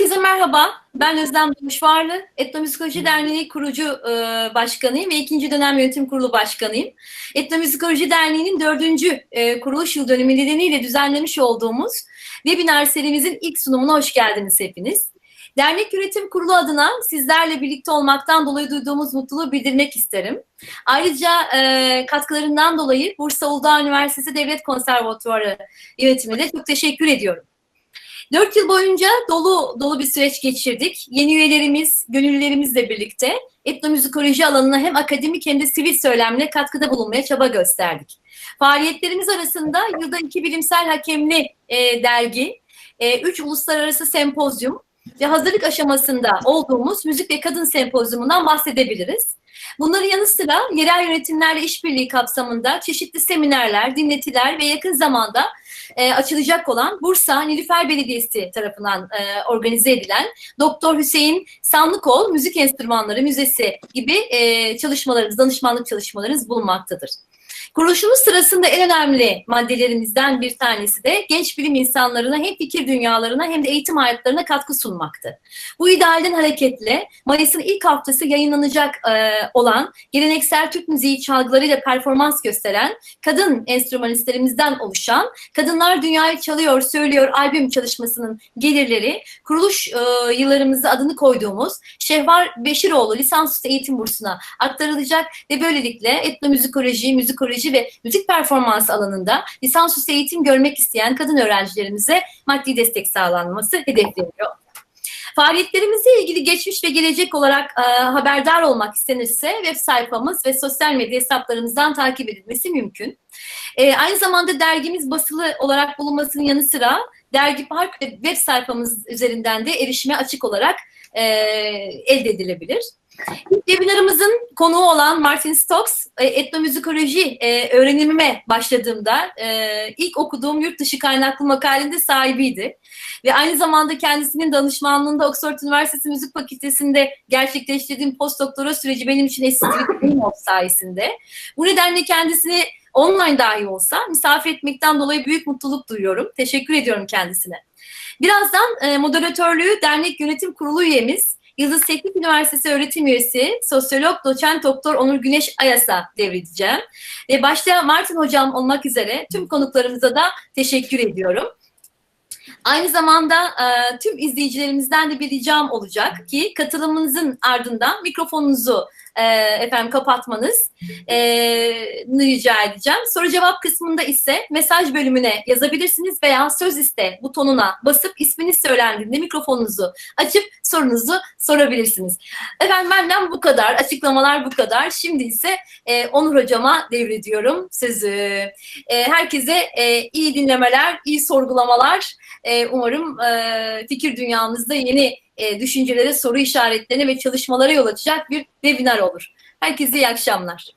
Herkese merhaba. Ben Özlem Durmuşvarlı. Etnomüzikoloji Derneği kurucu başkanıyım ve 2. dönem yönetim kurulu başkanıyım. Etnomüzikoloji Derneği'nin 4. kuruluş yıldönümü nedeniyle düzenlemiş olduğumuz webinar serimizin ilk sunumuna hoş geldiniz hepiniz. Dernek Yönetim Kurulu adına sizlerle birlikte olmaktan dolayı duyduğumuz mutluluğu bildirmek isterim. Ayrıca katkılarından dolayı Bursa Uludağ Üniversitesi Devlet Konservatuvarı yönetimine çok teşekkür ediyorum. 4 yıl boyunca dolu bir süreç geçirdik. Yeni üyelerimiz, gönüllülerimizle birlikte etnomüzikoloji alanına hem akademik hem de sivil söylemle katkıda bulunmaya çaba gösterdik. Faaliyetlerimiz arasında yılda 2 bilimsel hakemli dergi, 3 uluslararası sempozyum ve hazırlık aşamasında olduğumuz müzik ve kadın sempozyumundan bahsedebiliriz. Bunların yanı sıra yerel yönetimlerle işbirliği kapsamında çeşitli seminerler, dinletiler ve yakın zamanda açılacak olan Bursa Nilüfer Belediyesi tarafından organize edilen Doktor Hüseyin Sanlıkol Müzik Enstrümanları Müzesi gibi çalışmalarımız, danışmanlık çalışmalarımız bulunmaktadır. Kuruluşumuz sırasında en önemli maddelerimizden bir tanesi de genç bilim insanlarına hem fikir dünyalarına hem de eğitim hayatlarına katkı sunmaktı. Bu idealden hareketle Mayıs'ın ilk haftası yayınlanacak olan geleneksel Türk müziği çalgılarıyla performans gösteren kadın enstrümanistlerimizden oluşan Kadınlar Dünyayı Çalıyor, Söylüyor albüm çalışmasının gelirleri kuruluş yıllarımızda adını koyduğumuz Şehvar Beşiroğlu lisansüstü eğitim bursuna aktarılacak ve böylelikle etnomüzikoloji, müzikoloji ve müzik performans alanında lisansüstü eğitim görmek isteyen kadın öğrencilerimize maddi destek sağlanması hedefleniyor. Faaliyetlerimizle ilgili geçmiş ve gelecek olarak haberdar olmak istenirse web sayfamız ve sosyal medya hesaplarımızdan takip edilmesi mümkün. Aynı zamanda dergimiz basılı olarak bulunmasının yanı sıra Dergi Park ve web sayfamız üzerinden de erişime açık olarak elde edilebilir. Webinarımızın konuğu olan Martin Stokes, etnomüzikoloji öğrenimime başladığımda ilk okuduğum yurt dışı kaynaklı makalenin sahibiydi. Ve aynı zamanda kendisinin danışmanlığında Oxford Üniversitesi Müzik Fakültesi'nde gerçekleştirdiğim postdoktora süreci benim için eşsiz bir deneyim sayesinde. Bu nedenle kendisini online dahi olsa misafir etmekten dolayı büyük mutluluk duyuyorum. Teşekkür ediyorum kendisine. Birazdan moderatörlüğü Dernek Yönetim Kurulu üyemiz, Yıldız Teknik Üniversitesi öğretim üyesi, sosyolog, doçent doktor Onur Güneş AYAS'a devredeceğim. Ve başta Martin hocam olmak üzere tüm konuklarımıza da teşekkür ediyorum. Aynı zamanda tüm izleyicilerimizden de bir ricam olacak ki katılımınızın ardından mikrofonunuzu kapatmanız rica edeceğim. Soru cevap kısmında ise mesaj bölümüne yazabilirsiniz veya söz iste butonuna basıp isminiz söylendiğinde mikrofonunuzu açıp sorunuzu sorabilirsiniz. Efendim benden bu kadar, açıklamalar bu kadar. Şimdi ise Onur hocama devrediyorum sözü. Herkese iyi dinlemeler, iyi sorgulamalar. Umarım fikir dünyamızda yeni düşüncelere, soru işaretlerine ve çalışmalara yol açacak bir webinar olur. Herkese iyi akşamlar.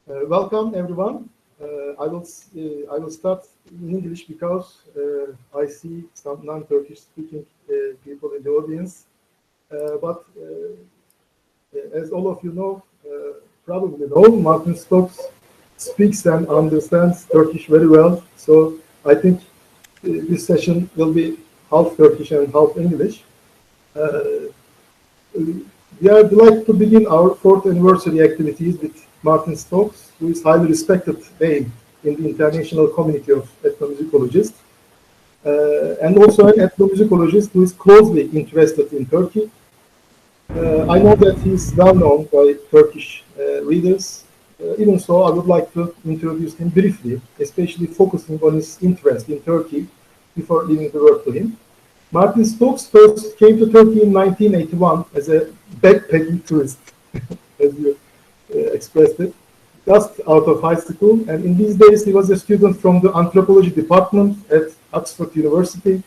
Welcome everyone. I will start in English because I see some non-Turkish speaking people in the audience. But as all of you know, probably know, Martin Stokes speaks and understands Turkish very well. So I think this session will be half Turkish and half English. We are delighted to begin our 4th anniversary activities with Martin Stokes, who is highly respected name in the international community of ethnomusicologists, and also an ethnomusicologist who is closely interested in Turkey. I know that he is well known by Turkish readers. Even so, I would like to introduce him briefly, especially focusing on his interest in Turkey before leaving the word to him. Martin Stokes first came to Turkey in 1981 as a backpacking tourist, as you expressed it, just out of high school. And in these days, he was a student from the anthropology department at Oxford University,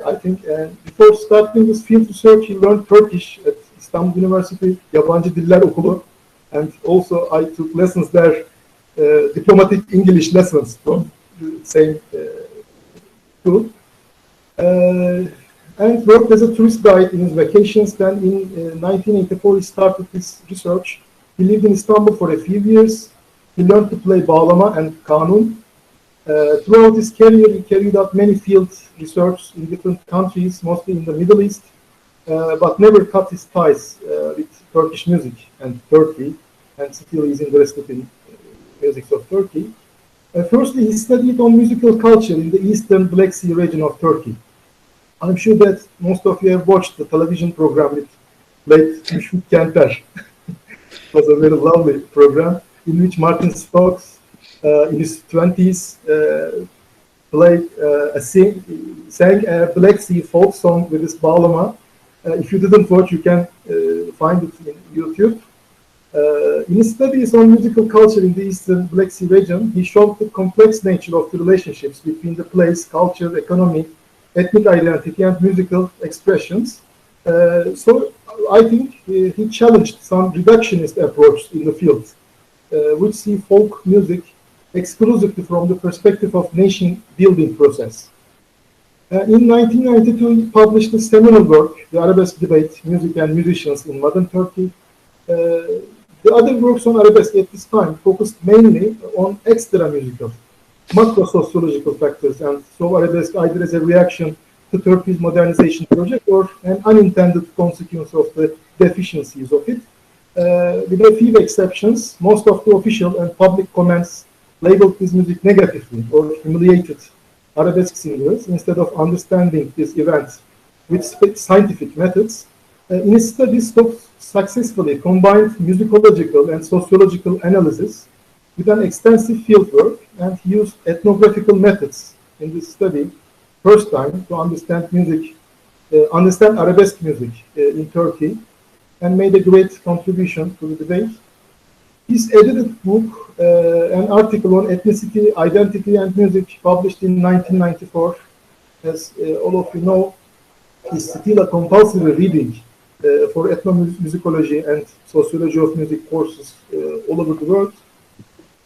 I think. And before starting his field research, he learned Turkish at Istanbul University, Yabancı Diller Okulu. And also I took lessons there, diplomatic English lessons from the same school. And worked as a tourist guide in his vacations. Then in 1984 he started his research. He lived in Istanbul for a few years. He learned to play bağlama and kanun. Throughout his career, he carried out many field research in different countries, mostly in the Middle East, but never cut his ties with Turkish music and Turkey, and still is interested in music of Turkey. Firstly, he studied on musical culture in the Eastern Black Sea region of Turkey. I'm sure that most of you have watched the television program with late Müşfik Kenter. It was a very lovely program in which Martin Stokes, in his 20s, sang a Black Sea folk song with his bağlama. If you didn't watch, you can find it in YouTube. In his studies on musical culture in the Eastern Black Sea region, he showed the complex nature of the relationships between the place, culture, economy, ethnic identity, and musical expressions. So I think he challenged some reductionist approach in the field, which see folk music exclusively from the perspective of nation-building process. In 1992, he published a seminal work, The Arabesque Debate, Music and Musicians in Modern Turkey. The other works on arabesque at this time focused mainly on extra-musical, macro-sociological factors, and so arabesque either as a reaction to Turkey's modernization project or an unintended consequence of the deficiencies of it. With a few exceptions, most of the official and public comments labeled this music negatively or humiliated arabesque singers instead of understanding these events with scientific methods. In his studies, Stokes successfully combined musicological and sociological analysis with an extensive field work, and he used ethnographical methods in this study first time to understand music, understand arabesque music in Turkey, and made a great contribution to the debate. His edited book, an article on ethnicity, identity, and music, published in 1994, as all of you know, is still a compulsory reading for ethnomusicology and sociology of music courses all over the world.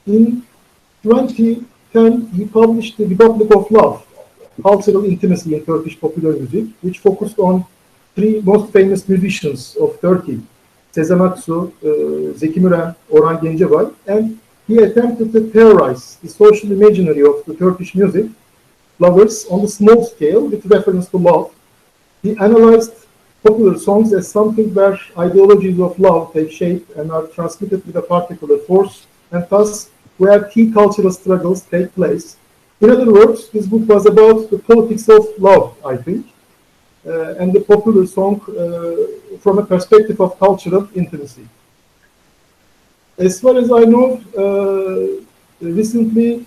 In 2010, he published The Republic of Love, Cultural Intimacy in Turkish Popular Music, which focused on three most famous musicians of Turkey, Sezen Aksu, Zeki Müren, Orhan Gencebay, and he attempted to theorize the social imaginary of the Turkish music lovers on a small scale with reference to love. He analyzed popular songs as something where ideologies of love take shape and are transmitted with a particular force, and thus where key cultural struggles take place. In other words, this book was about the politics of love, I think, and the popular song from a perspective of cultural intimacy. As far as I know, recently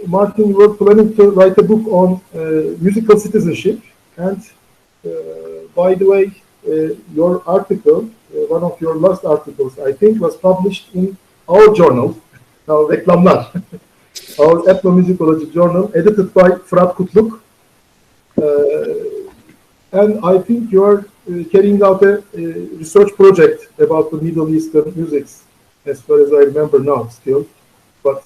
Martin were planning to write a book on musical citizenship, and by the way, your article, one of your last articles, I think, was published in our journal, now reklamlar, our Ethnomusicology journal, edited by Fırat Kutluk. And I think you are carrying out a research project about the Middle Eastern musics, as far as I remember now still. But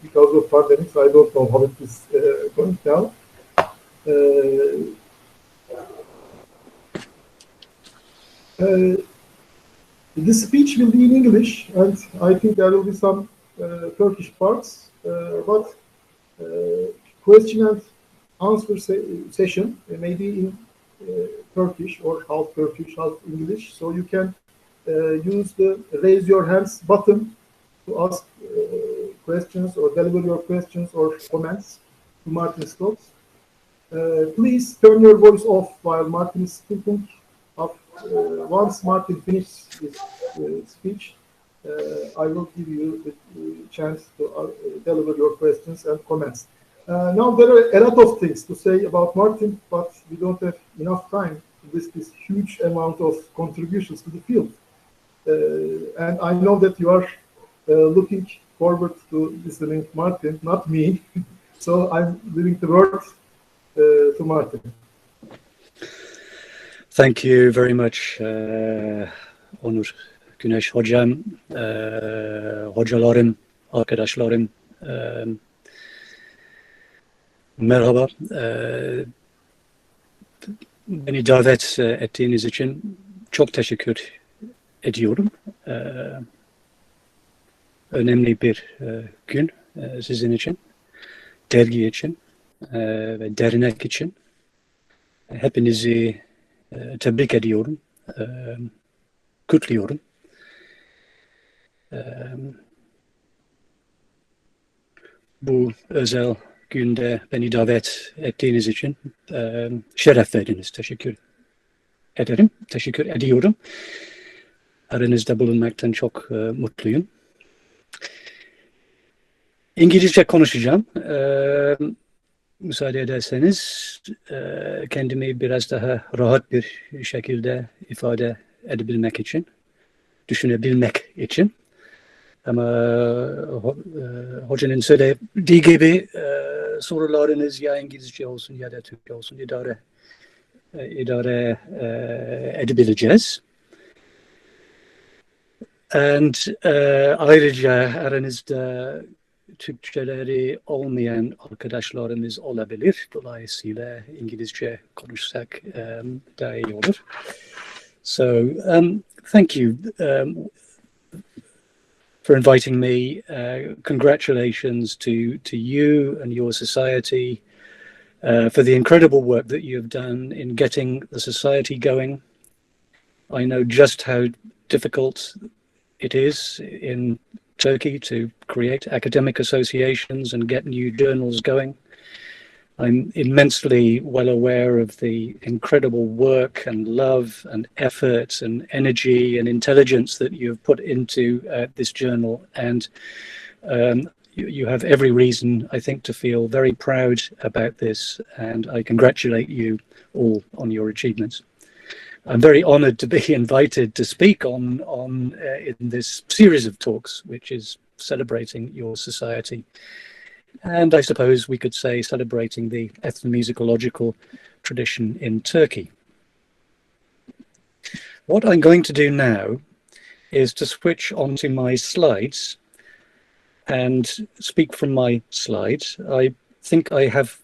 because of pandemics, I don't know how it is going now. The speech will be in English, and I think there will be some Turkish parts, but question and answer session may be in Turkish or half Turkish, half English. So you can use the raise your hands button to ask questions or deliver your questions or comments to Martin Stokes. Please turn your voice off while Martin is speaking. Once Martin finishes his speech, I will give you the chance to deliver your questions and comments. Now, there are a lot of things to say about Martin, but we don't have enough time to list this huge amount of contributions to the field. And I know that you are looking forward to listening to Martin, not me. So I'm leaving the word to Martin. Thank you very much, Onur Güneş hocam, hocalarım, arkadaşlarım. Merhaba. Beni davet ettiğiniz için çok teşekkür ediyorum. Önemli bir gün sizin için. dergi için ve dernek için hepinizi tebrik ediyorum, kutluyorum. Bu özel günde beni davet ettiğiniz için şeref verdiniz. Teşekkür ederim, teşekkür ediyorum. Aranızda bulunmaktan çok mutluyum. İngilizce konuşacağım. Müsaade ederseniz kendimi biraz daha rahat bir şekilde ifade edebilmek için, düşünebilmek için. Ama hocanın söylediği gibi sorularınız ya İngilizce olsun ya da Türkçe olsun idare edebileceğiz. And ayrıca aranızda Türkçeleri olmayan arkadaşlarımız olabilir. Dolayısıyla İngilizce konuşsak daha iyi olur. So, thank you for inviting me. Congratulations to you and your society for the incredible work that you have done in getting the society going. I know just how difficult it is in Turkey to create academic associations and get new journals going. I'm immensely well aware of the incredible work and love and effort and energy and intelligence that you have put into this journal, and you have every reason, I think, to feel very proud about this, and I congratulate you all on your achievements. I'm very honoured to be invited to speak on in this series of talks, which is celebrating your society, and I suppose we could say celebrating the ethnomusicological tradition in Turkey. What I'm going to do now is to switch onto my slides and speak from my slides. I think I have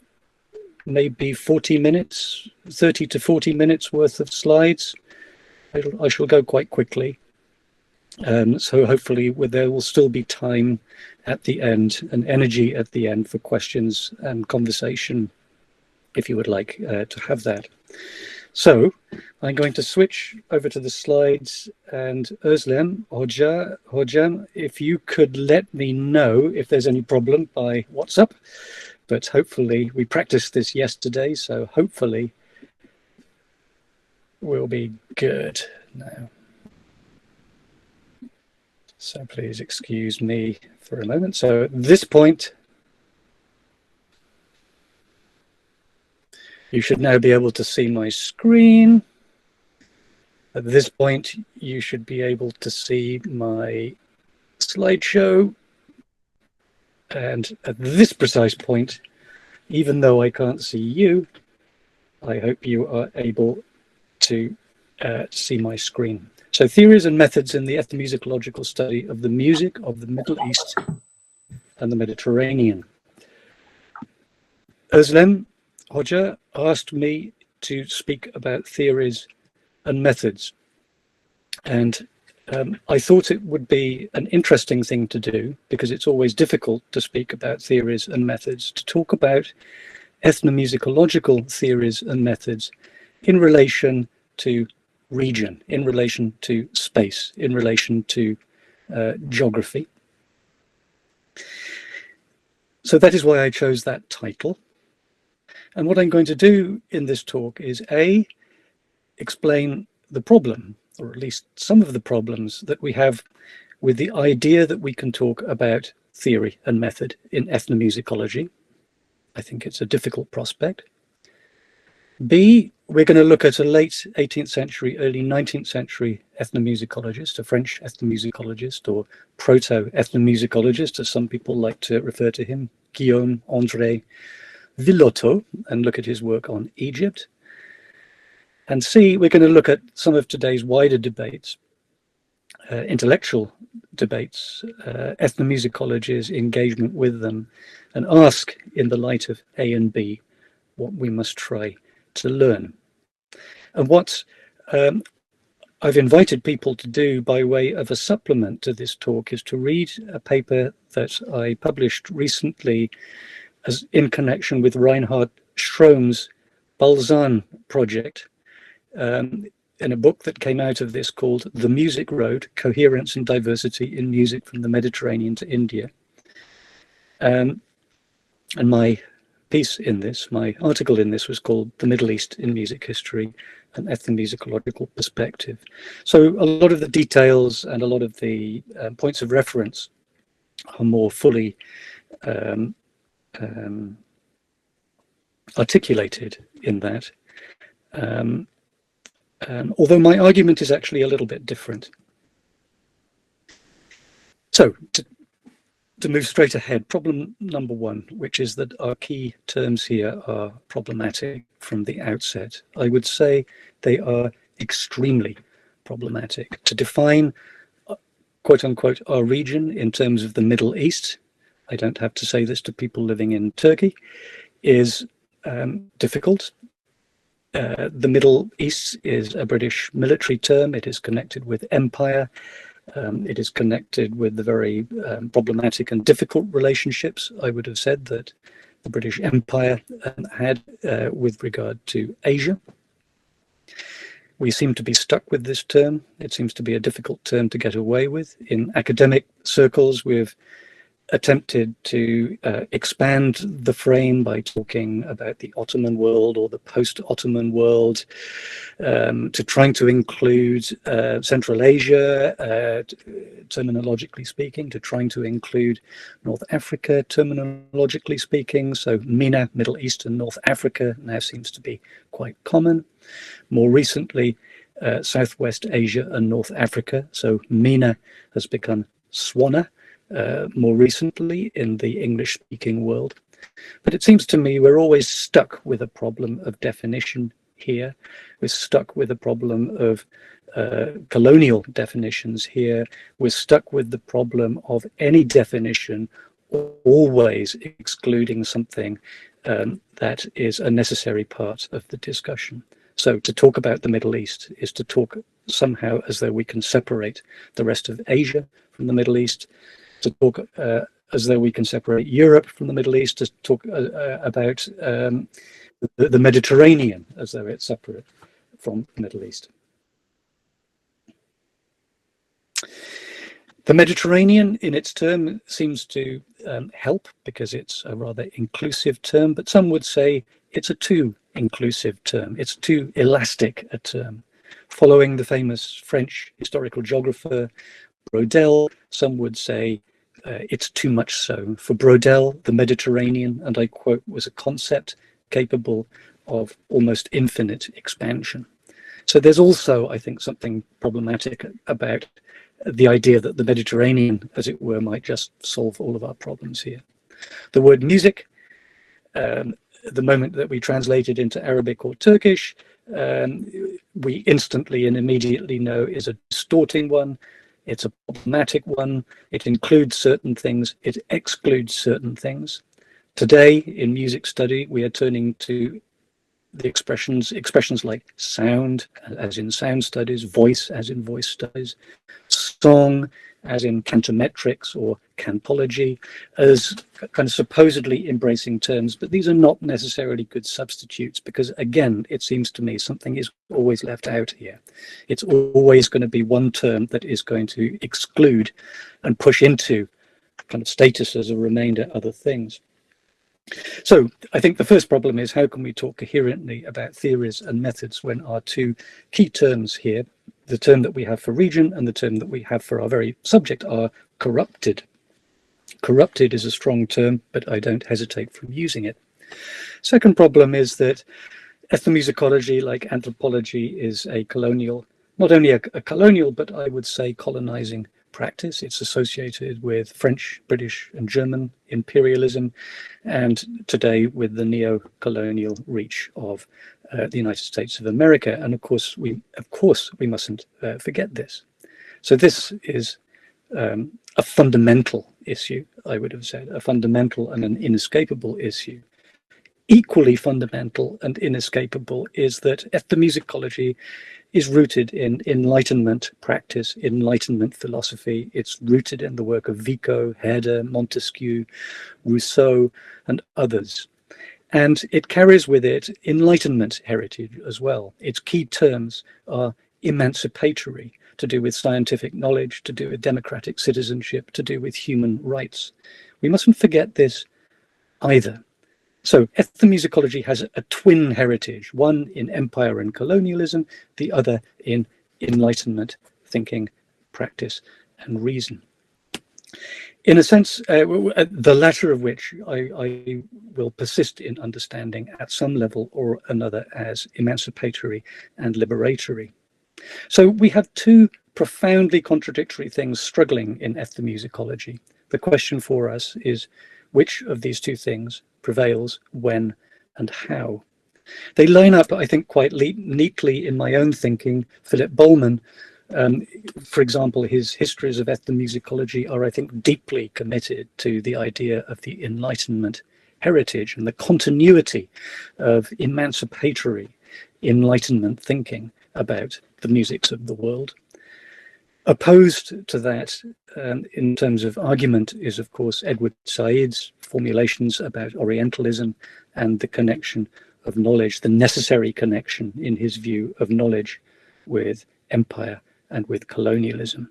maybe 40 minutes, 30 to 40 minutes worth of slides. I shall go quite quickly. So hopefully there will still be time at the end and energy at the end for questions and conversation, if you would like to have that. So I'm going to switch over to the slides, and Özlem, Hocam, if you could let me know if there's any problem by WhatsApp. But hopefully, we practiced this yesterday, so hopefully we'll be good now. So please excuse me for a moment. So at this point, you should now be able to see my screen. At this point, you should be able to see my slideshow. And at this precise point, even though I can't see you, I hope you are able to see my screen. So, theories and methods in the ethnomusicological study of the music of the Middle East and the Mediterranean. Özlem Hoca asked me to speak about theories and methods. And I thought it would be an interesting thing to do, because it's always difficult to speak about theories and methods, to talk about ethnomusicological theories and methods in relation to region, in relation to space, in relation to geography. So that is why I chose that title. And what I'm going to do in this talk is A, explain the problem, or at least some of the problems that we have with the idea that we can talk about theory and method in ethnomusicology. I think it's a difficult prospect. B, we're going to look at a late 18th century, early 19th century ethnomusicologist, a French ethnomusicologist, or proto-ethnomusicologist, as some people like to refer to him, Guillaume André Villoteau, and look at his work on Egypt. And C, we're going to look at some of today's wider debates, intellectual debates, ethnomusicology's engagement with them, and ask, in the light of A and B, what we must try to learn. And what I've invited people to do by way of a supplement to this talk is to read a paper that I published recently as in connection with Reinhard Strom's Balzan project, in a book that came out of this called The Music Road, Coherence and Diversity in Music from the Mediterranean to India. And my piece in this, my article in this was called The Middle East in Music History, an Ethnomusicological Perspective. So a lot of the details and a lot of the points of reference are more fully articulated in that. Although my argument is actually a little bit different. So to move straight ahead, problem number one, which is that our key terms here are problematic from the outset. I would say they are extremely problematic. To define, quote unquote, our region in terms of the Middle East, I don't have to say this to people living in Turkey, is difficult. The Middle East is a British military term. It is connected with empire. It is connected with the very problematic and difficult relationships, I would have said, that the British Empire had with regard to Asia. We seem to be stuck with this term. It seems to be a difficult term to get away with. In academic circles, we've attempted to expand the frame by talking about the Ottoman world or the post-Ottoman world, to trying to include Central Asia, terminologically speaking, to trying to include North Africa, terminologically speaking. So MENA, Middle East and North Africa now seems to be quite common. More recently, Southwest Asia and North Africa. So MENA has become SWANA. More recently in the English-speaking world. But it seems to me we're always stuck with a problem of definition here. We're stuck with a problem of colonial definitions here. We're stuck with the problem of any definition always excluding something that is a necessary part of the discussion. So to talk about the Middle East is to talk somehow as though we can separate the rest of Asia from the Middle East, to talk as though we can separate Europe from the Middle East, to talk about the Mediterranean as though it's separate from the Middle East. The Mediterranean in its term seems to help because it's a rather inclusive term, but some would say it's a too inclusive term. It's too elastic a term. Following the famous French historical geographer Brodel, some would say it's too much so. For Brodel, the Mediterranean, and I quote, was a concept capable of almost infinite expansion. So there's also, I think, something problematic about the idea that the Mediterranean, as it were, might just solve all of our problems here. The word music, the moment that we translate it into Arabic or Turkish, we instantly and immediately know is a distorting one. It's a problematic one. It includes certain things. It excludes certain things. Today, in music study, we are turning to the expressions like sound, as in sound studies, voice, as in voice studies, song, as in cantometrics or cantology, as kind of supposedly embracing terms, but these are not necessarily good substitutes because, again, it seems to me something is always left out here. It's always going to be one term that is going to exclude and push into kind of status as a remainder other things. So I think the first problem is how can we talk coherently about theories and methods when our two key terms here, the term that we have for region and the term that we have for our very subject, are corrupted. Corrupted is a strong term, but I don't hesitate from using it. Second problem is that ethnomusicology, like anthropology, is a colonial, not only a colonial, but I would say colonizing practice. It's associated with French, British, and German imperialism, and today with the neo-colonial reach of the United States of America. And of course, we mustn't forget this. So this is a fundamental issue, I would have said, a fundamental and an inescapable issue. Equally fundamental and inescapable is that ethnomusicology is rooted in Enlightenment practice, Enlightenment philosophy. It's rooted in the work of Vico, Herder, Montesquieu, Rousseau, and others. And it carries with it Enlightenment heritage as well. Its key terms are emancipatory, to do with scientific knowledge, to do with democratic citizenship, to do with human rights. We mustn't forget this either. So ethnomusicology has a twin heritage, one in empire and colonialism, the other in Enlightenment thinking, practice, and reason. In a sense, the latter of which I will persist in understanding at some level or another as emancipatory and liberatory. So we have two profoundly contradictory things struggling in ethnomusicology. The question for us is, which of these two things prevails, when, and how? They line up, I think, quite neatly in my own thinking. Philip Bollman, for example, his histories of ethnomusicology are, I think, deeply committed to the idea of the Enlightenment heritage and the continuity of emancipatory Enlightenment thinking about the musics of the world. Opposed to that, in terms of argument, is of course Edward Said's formulations about Orientalism and the connection of knowledge, the necessary connection, in his view, of knowledge with empire and with colonialism.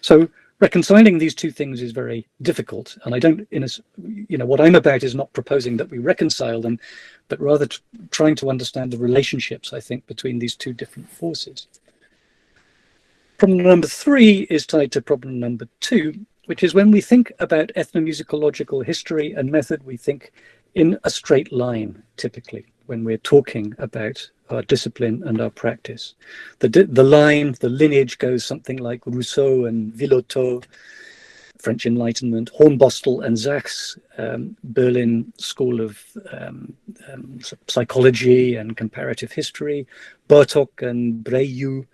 So reconciling these two things is very difficult, and I don't, what I'm about is not proposing that we reconcile them, but rather trying to understand the relationships, I think, between these two different forces. Problem number 3 is tied to problem number 2, which is when we think about ethnomusicological history and method, we think in a straight line, typically, when we're talking about our discipline and our practice. The line, the lineage goes something like Rousseau and Villoteau, French Enlightenment, Hornbostel and Sachs, Berlin School of Psychology and Comparative History, Bartok and Breyu,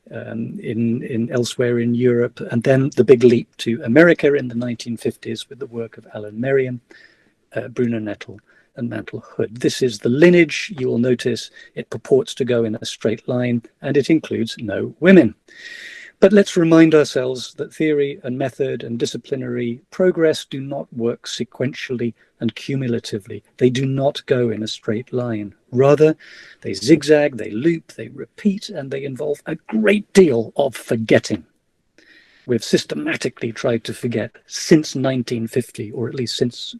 in elsewhere in Europe, and then the big leap to America in the 1950s with the work of Alan Merriam, Bruno Nettel, and Mantle Hood. This is the lineage. You will notice it purports to go in a straight line, and it includes no women. But let's remind ourselves that theory and method and disciplinary progress do not work sequentially and cumulatively. They do not go in a straight line. Rather, they zigzag, they loop, they repeat, and they involve a great deal of forgetting. We've systematically tried to forget since 1950, or at least since,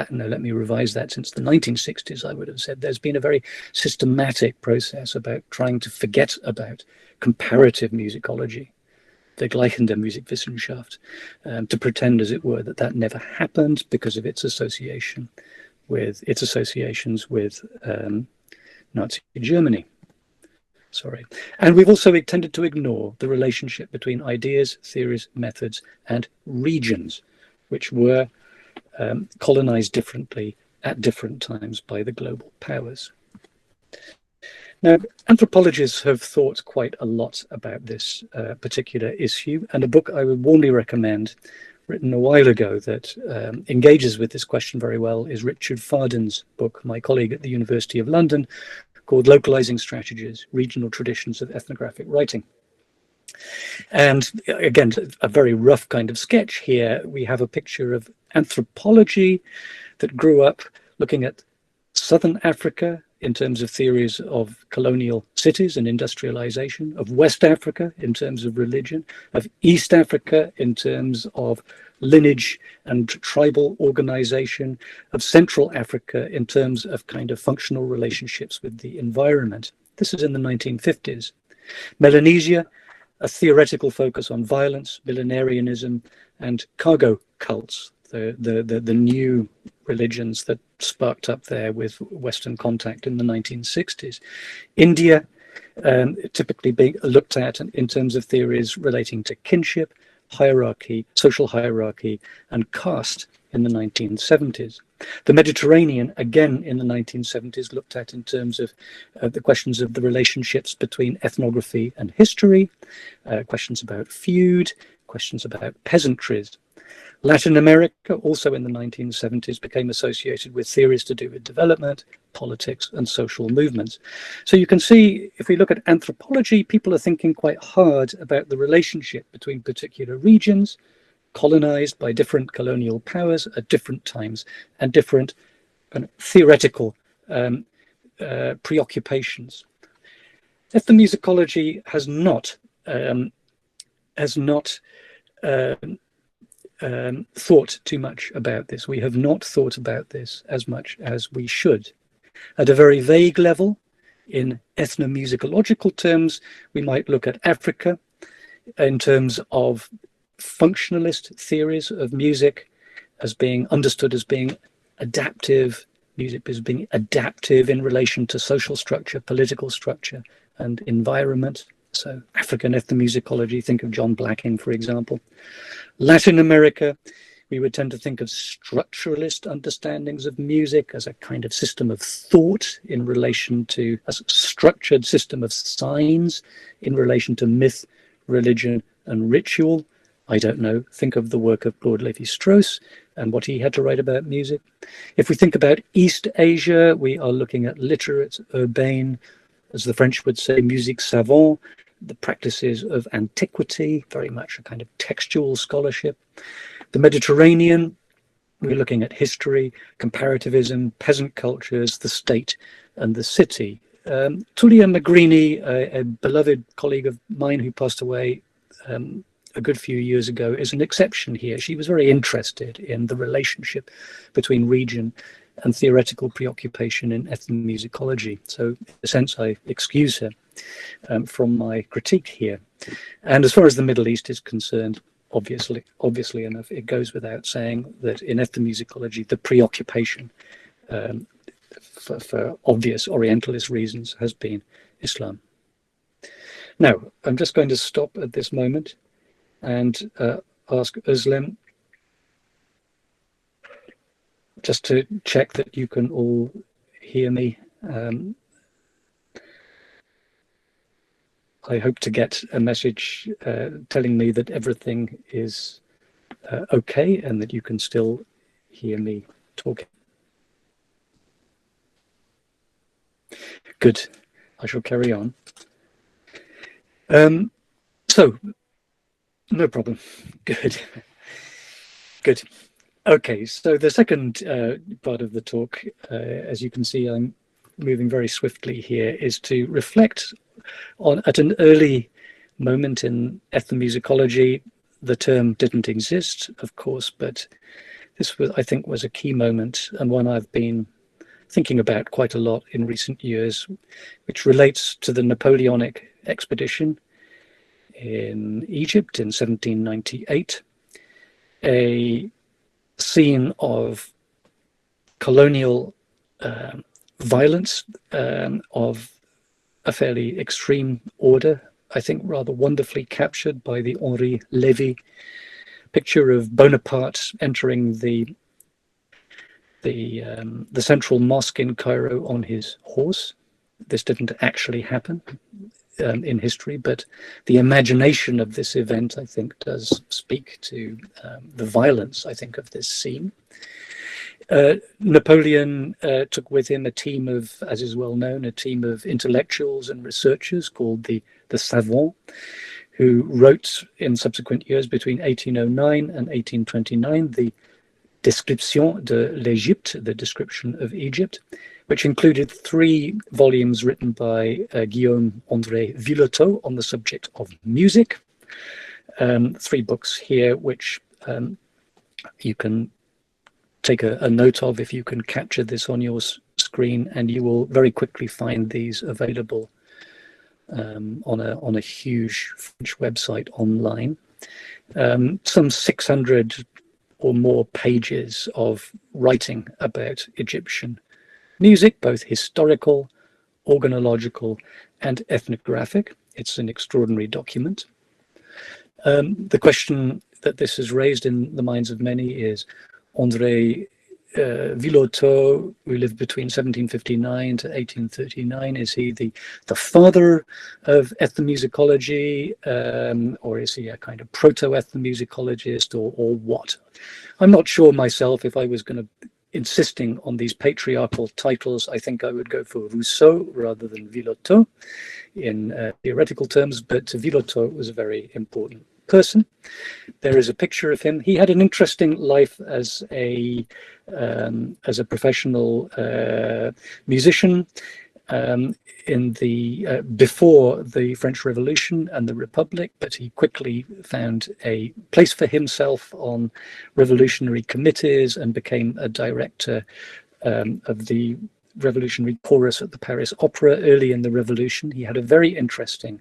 no, let me revise that, since the 1960s, I would have said. There's been a very systematic process about trying to forget about comparative musicology, the Gleichende Musikwissenschaft, to pretend, as it were, that that never happened because of its associations with Nazi Germany. Sorry. And we've also tended to ignore the relationship between ideas, theories, methods, and regions, which were colonized differently at different times by the global powers. Now, anthropologists have thought quite a lot about this particular issue, and a book I would warmly recommend, written a while ago, that engages with this question very well, is Richard Farden's book, my colleague at the University of London, called Localizing Strategies, Regional Traditions of Ethnographic Writing. And again, a very rough kind of sketch here. We have a picture of anthropology that grew up looking at Southern Africa in terms of theories of colonial cities and industrialization, of West Africa in terms of religion, of East Africa in terms of lineage and tribal organization, of Central Africa in terms of kind of functional relationships with the environment. This is in the 1950s. Melanesia, a theoretical focus on violence, millenarianism, and cargo cults, the new religions that sparked up there with Western contact in the 1960s. India, typically being looked at in terms of theories relating to kinship, hierarchy, social hierarchy, and caste in the 1970s. The Mediterranean, again in the 1970s, looked at in terms of the questions of the relationships between ethnography and history, questions about feud, questions about peasantries. Latin America, also in the 1970s, became associated with theories to do with development, politics, and social movements. So you can see, if we look at anthropology, people are thinking quite hard about the relationship between particular regions, colonized by different colonial powers at different times, and different kind of theoretical preoccupations. Ethnomusicology has not thought too much about this. We have not thought about this as much as we should. At a very vague level, in ethnomusicological terms, we might look at Africa in terms of functionalist theories of music as being understood as being adaptive, music as being adaptive in relation to social structure, political structure, and environment. So African ethnomusicology, think of John Blacking, for example. Latin America, we would tend to think of structuralist understandings of music as a kind of system of thought in relation to a structured system of signs in relation to myth, religion, and ritual. I don't know, think of the work of Claude Lévi-Strauss and what he had to write about music. If we think about East Asia, we are looking at literate, urbane, as the French would say, musique savant, the practices of antiquity, very much a kind of textual scholarship. The Mediterranean, we're looking at history, comparativism, peasant cultures, the state, and the city. Tulia Magrini, a beloved colleague of mine who passed away a good few years ago, is an exception here. She was very interested in the relationship between region and theoretical preoccupation in ethnomusicology. So in a sense, I excuse her from my critique here. And as far as the Middle East is concerned, obviously enough, it goes without saying that in ethnomusicology, the preoccupation for obvious Orientalist reasons has been Islam. Now, I'm just going to stop at this moment and ask Özlem just to check that you can all hear me. I hope to get a message telling me that everything is okay and that you can still hear me talking. Good, I shall carry on. So, no problem, good, good. Okay, so the second part of the talk, as you can see, I'm moving very swiftly here, is to reflect on, at an early moment in ethnomusicology, the term didn't exist, of course, but this was, I think, was a key moment and one I've been thinking about quite a lot in recent years, which relates to the Napoleonic expedition in Egypt in 1798, a scene of colonial violence of a fairly extreme order, I think rather wonderfully captured by the Henri Lévy picture of Bonaparte entering the central mosque in Cairo on his horse. This didn't actually happen in history, but the imagination of this event, I think, does speak to the violence, I think, of this scene. Napoleon took with him a team of, as is well known, a team of intellectuals and researchers called the Savants, who wrote in subsequent years between 1809 and 1829 the Description de l'Égypte, the description of Egypt, which included 3 volumes written by Guillaume André Villoteau on the subject of music. 3 books here, which you can take a note of if you can capture this on your screen, and you will very quickly find these available on a huge French website online. Some 600 or more pages of writing about Egyptian music, both historical, organological, and ethnographic. It's an extraordinary document. The question that this has raised in the minds of many is, André Villoteau, who lived between 1759 to 1839, is he the father of ethnomusicology, or is he a kind of proto-ethnomusicologist, or what? I'm not sure myself. If I was going to insisting on these patriarchal titles, I think I would go for Rousseau rather than Villoteau in theoretical terms, but Villoteau was a very important person. There is a picture of him. He had an interesting life as a professional musician in the before the French Revolution and the Republic, but he quickly found a place for himself on revolutionary committees and became a director of the revolutionary chorus at the Paris Opera early in the Revolution. He had a very interesting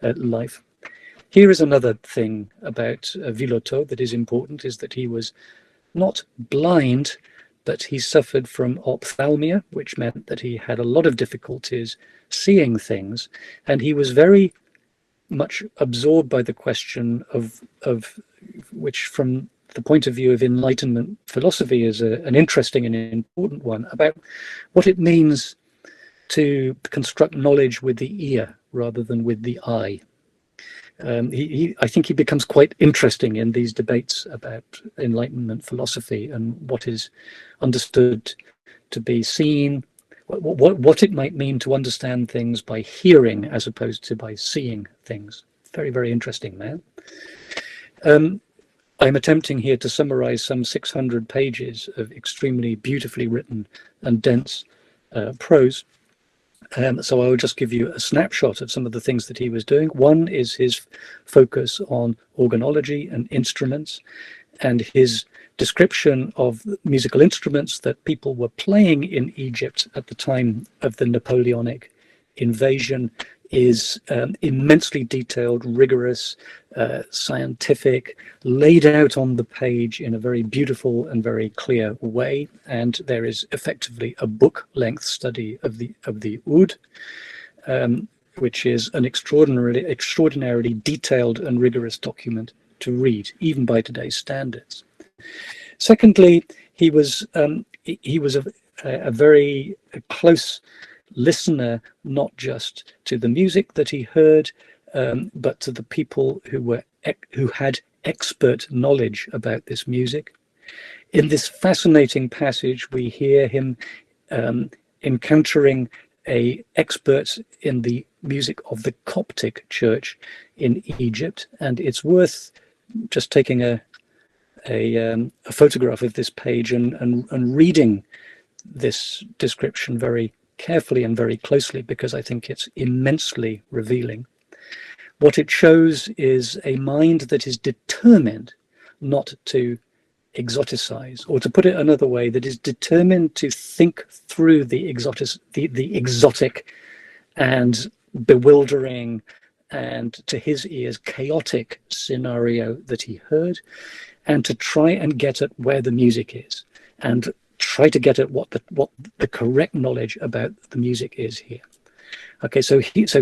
life. Here is another thing about Villoteau that is important, is that he was not blind, but he suffered from ophthalmia, which meant that he had a lot of difficulties seeing things, and he was very much absorbed by the question of which, from the point of view of Enlightenment philosophy, is an interesting and important one, about what it means to construct knowledge with the ear rather than with the eye. I think he becomes quite interesting in these debates about Enlightenment philosophy and what is understood to be seen, what it might mean to understand things by hearing as opposed to by seeing things. Very, very interesting man. I'm attempting here to summarize some 600 pages of extremely beautifully written and dense prose. So I will just give you a snapshot of some of the things that he was doing. One is his focus on organology and instruments, and his description of musical instruments that people were playing in Egypt at the time of the Napoleonic invasion is immensely detailed, rigorous, scientific, laid out on the page in a very beautiful and very clear way. And there is effectively a book-length study of the oud, which is an extraordinarily detailed and rigorous document to read, even by today's standards. Secondly, he was a very close listener, not just to the music that he heard, but to the people who had expert knowledge about this music. In this fascinating passage, we hear him encountering an expert in the music of the Coptic church in Egypt, and it's worth just taking a photograph of this page and reading this description very carefully and very closely, because I think it's immensely revealing. What it shows is a mind that is determined not to exoticize, or to put it another way, that is determined to think through the exotic and bewildering and, to his ears, chaotic scenario that he heard, and to try and get at where the music is, and try to get at what the correct knowledge about the music is here. Okay, so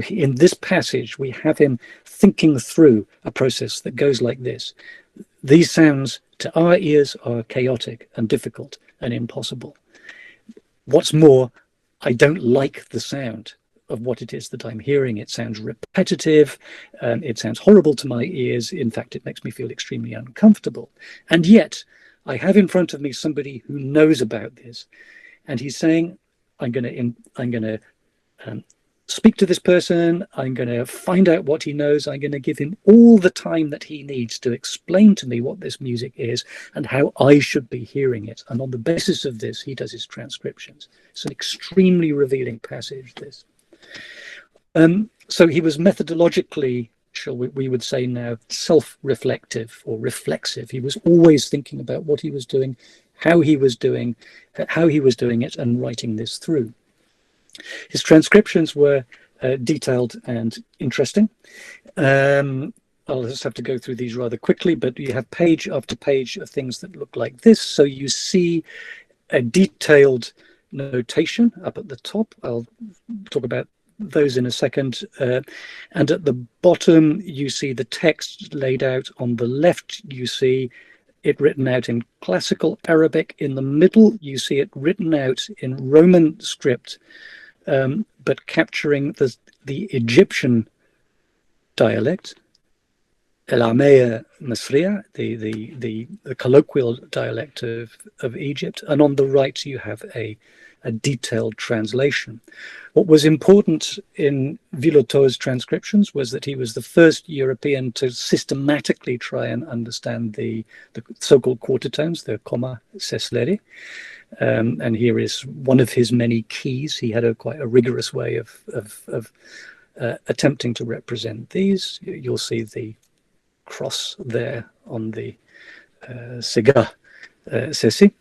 in this passage we have him thinking through a process that goes like this. These sounds to our ears are chaotic and difficult and impossible. What's more, I don't like the sound of what it is that I'm hearing. It sounds repetitive, it sounds horrible to my ears. In fact, it makes me feel extremely uncomfortable. And yet I have in front of me somebody who knows about this, and he's saying, I'm going to speak to this person, I'm going to find out what he knows, I'm going to give him all the time that he needs to explain to me what this music is and how I should be hearing it. And on the basis of this, he does his transcriptions. It's an extremely revealing passage, this. So he was methodologically, we would say now, self-reflective or reflexive. He was always thinking about what he was doing, how he was doing it, and writing this through. His transcriptions were detailed and interesting. I'll just have to go through these rather quickly, but you have page after page of things that look like this. So you see a detailed notation up at the top. I'll talk about those in a second. And at the bottom, you see the text laid out. On the left, you see it written out in classical Arabic. In the middle, you see it written out in Roman script, but capturing the Egyptian dialect, El-Ameya Masriya, the colloquial dialect of Egypt. And on the right, you have a detailed translation. What was important in Villoteau's transcriptions was that he was the first European to systematically try and understand the so-called quarter-tones, the comma sesleri. And here is one of his many keys. He had quite a rigorous way of attempting to represent these. You'll see the cross there on the Sega sesi.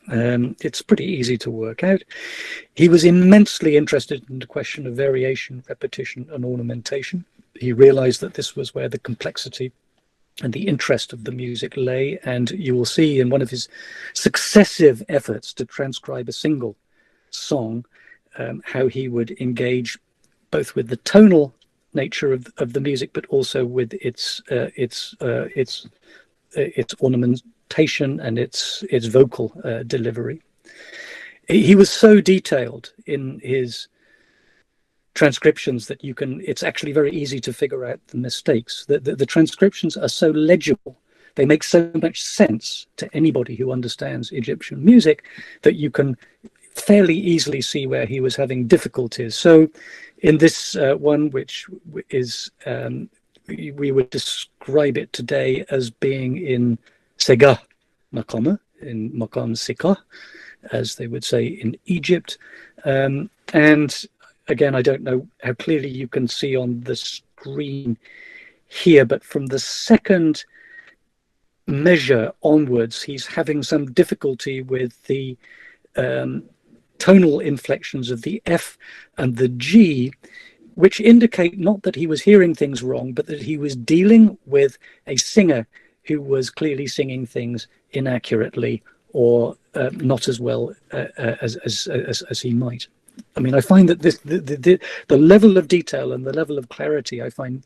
It's pretty easy to work out. He was immensely interested in the question of variation, repetition, and ornamentation. He realized that this was where the complexity and the interest of the music lay, and you will see in one of his successive efforts to transcribe a single song how he would engage both with the tonal nature of the music, but also with its ornamentation and its vocal delivery. He was so detailed in his transcriptions that it's actually very easy to figure out the mistakes. The transcriptions are so legible, they make so much sense to anybody who understands Egyptian music that you can fairly easily see where he was having difficulties. So in this one, which is, we would describe it today as being in Sega Makama, in Makam Sikah, as they would say in Egypt. And again, I don't know how clearly you can see on the screen here, but from the second measure onwards, he's having some difficulty with the tonal inflections of the F and the G, which indicate not that he was hearing things wrong, but that he was dealing with a singer who was clearly singing things inaccurately or not as well as he might. I mean, I find that the level of detail and the level of clarity I find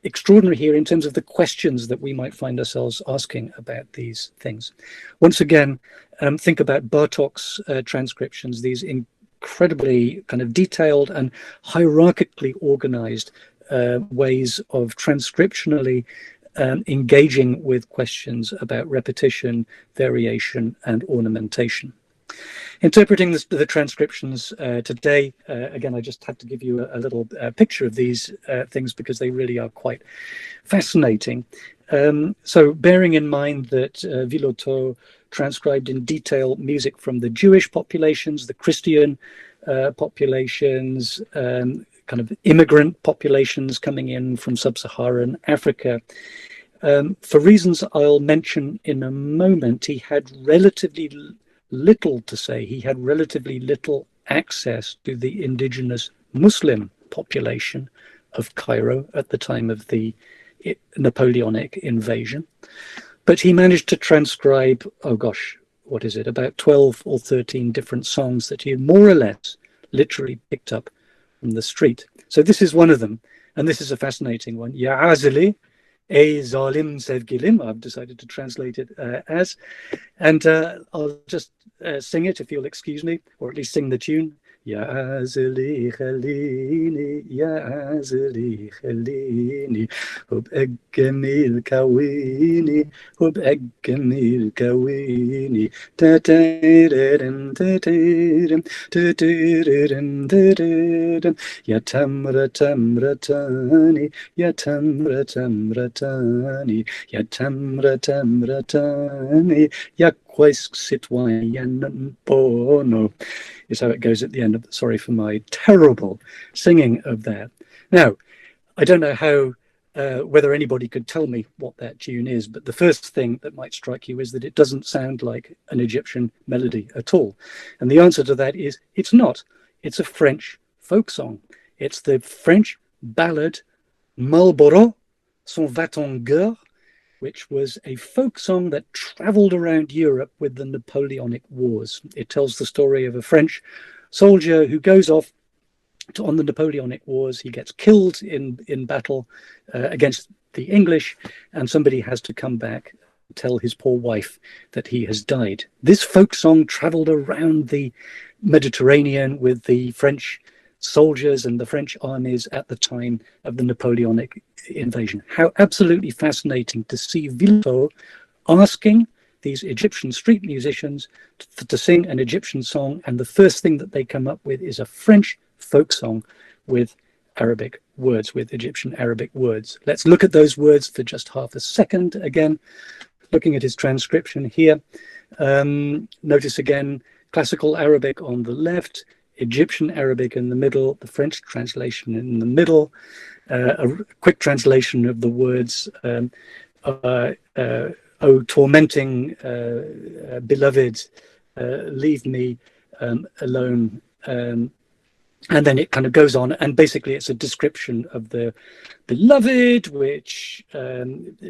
extraordinary here in terms of the questions that we might find ourselves asking about these things. Once again, think about Bartok's transcriptions, these incredibly kind of detailed and hierarchically organized ways of transcriptionally engaging with questions about repetition, variation, and ornamentation. Interpreting the transcriptions today, again, I just have to give you a little picture of these things because they really are quite fascinating. So bearing in mind that Villoteau transcribed in detail music from the Jewish populations, the Christian populations, kind of immigrant populations coming in from sub-Saharan Africa. For reasons I'll mention in a moment, he had relatively little to say. He had relatively little access to the indigenous Muslim population of Cairo at the time of the Napoleonic invasion. But he managed to transcribe, oh gosh, what is it, about 12 or 13 different songs that he had more or less literally picked up from the street. So this is one of them, and this is a fascinating one. Ya Azali, Ey Zalim Sevgilim, I've decided to translate it as, and I'll just sing it if you'll excuse me, or at least sing the tune. Ya Azali Khalini, Ya Azali Khalini, Hub Eggemil Kawini, Hub Eggemil Kawini, Ta-ta-da-dum, ta-ta-dum, ta-ta-da-dum, ta-ta-dum, Ya Tamra Tamratani, Ya Tamra Tamratani, Ya Tamra Tamratani, Ya Quais Citoyen Bono, is how it goes at the end of, sorry for my terrible singing of that. Now, I don't know how, whether anybody could tell me what that tune is, but the first thing that might strike you is that it doesn't sound like an Egyptian melody at all. And the answer to that is it's not. It's a French folk song. It's the French ballad Marlborough, S'en va-t-en guerre, which was a folk song that traveled around Europe with the Napoleonic Wars. It tells the story of a French soldier who goes off on the Napoleonic Wars. He gets killed in battle against the English, and somebody has to come back tell his poor wife that he has died. This folk song traveled around the Mediterranean with the French soldiers and the French armies at the time of the Napoleonic invasion. How absolutely fascinating to see Villoteau asking these Egyptian street musicians to sing an Egyptian song, and the first thing that they come up with is a French folk song with Arabic words, with Egyptian Arabic words. Let's look at those words for just half a second. Again, looking at his transcription here. Notice again, classical Arabic on the left, Egyptian Arabic in the middle, the French translation in the middle, a quick translation of the words, "Oh, tormenting beloved, leave me alone." And then it kind of goes on, and basically it's a description of the beloved, which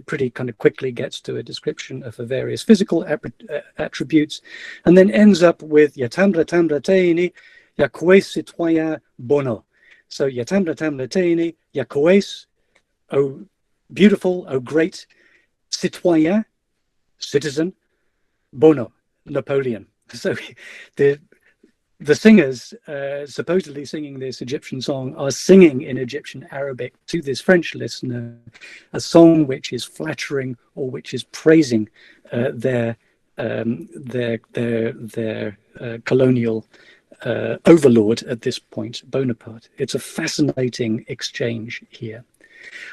pretty kind of quickly gets to a description of the various physical attributes, and then ends up with Yatamra Tamra Teini, Yakwes Citoyen Bono. So Yatamra Tamra Teini, Yakwes, oh beautiful, oh great, Citoyen, citizen, Bono, Napoleon. So the singers supposedly singing this Egyptian song are singing in Egyptian Arabic to this French listener a song which is flattering or which is praising their colonial overlord at this point, Bonaparte. It's a fascinating exchange here.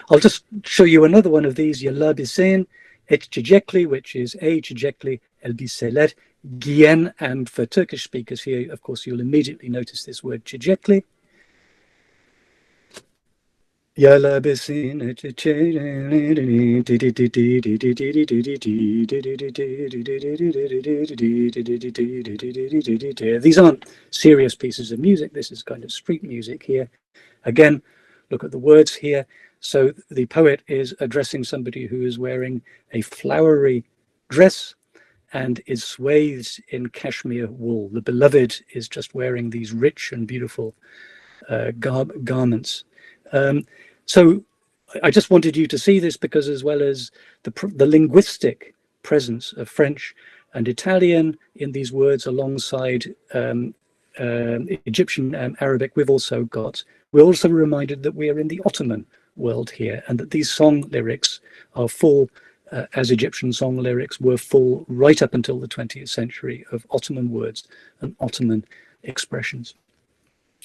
I'll just show you another one of these, Yalabisin et Cicekli, which is a Cicekli elbiseler giyen, and for Turkish speakers here, of course, you'll immediately notice this word Cicekli. Yalabisin et Cicekli. These aren't serious pieces of music. This is kind of street music here. Again, look at the words here. So the poet is addressing somebody who is wearing a flowery dress and is swathed in cashmere wool. The beloved is just wearing these rich and beautiful garments. So I just wanted you to see this, because as well as the linguistic presence of French and Italian in these words alongside Egyptian Arabic, we're also reminded that we are in the Ottoman world here, and that these song lyrics are full, as Egyptian song lyrics were full right up until the 20th century, of Ottoman words and Ottoman expressions.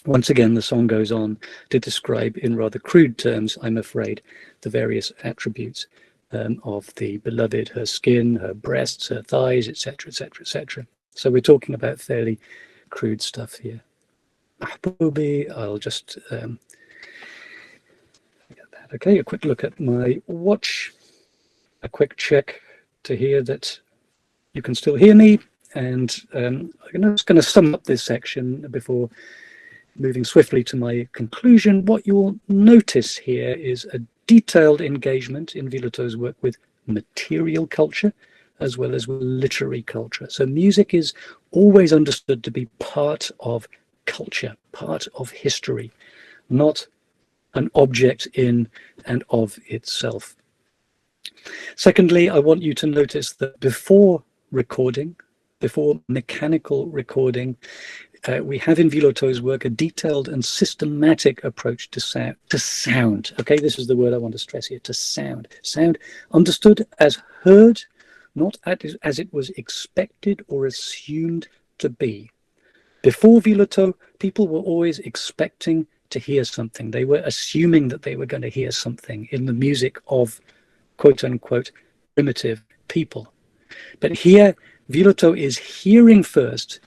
Once again, the song goes on to describe in rather crude terms, I'm afraid, the various attributes of the beloved, her skin, her breasts, her thighs, etc., etc., etc. So we're talking about fairly crude stuff here. Mahboubi, I'll just okay, a quick look at my watch, a quick check to hear that you can still hear me, and I'm just going to sum up this section before moving swiftly to my conclusion. What you'll notice here is a detailed engagement in Villoteau's work with material culture as well as with literary culture. So music is always understood to be part of culture, part of history, not an object in and of itself. Secondly, I want you to notice that before recording, before mechanical recording, we have in Villoteau's work a detailed and systematic approach to sound. Okay, this is the word I want to stress here, to sound. Sound understood as heard, not as it was expected or assumed to be. Before Villoteau, people were always expecting to hear something. They were assuming that they were going to hear something in the music of quote unquote primitive people. But here, Villoteau is hearing first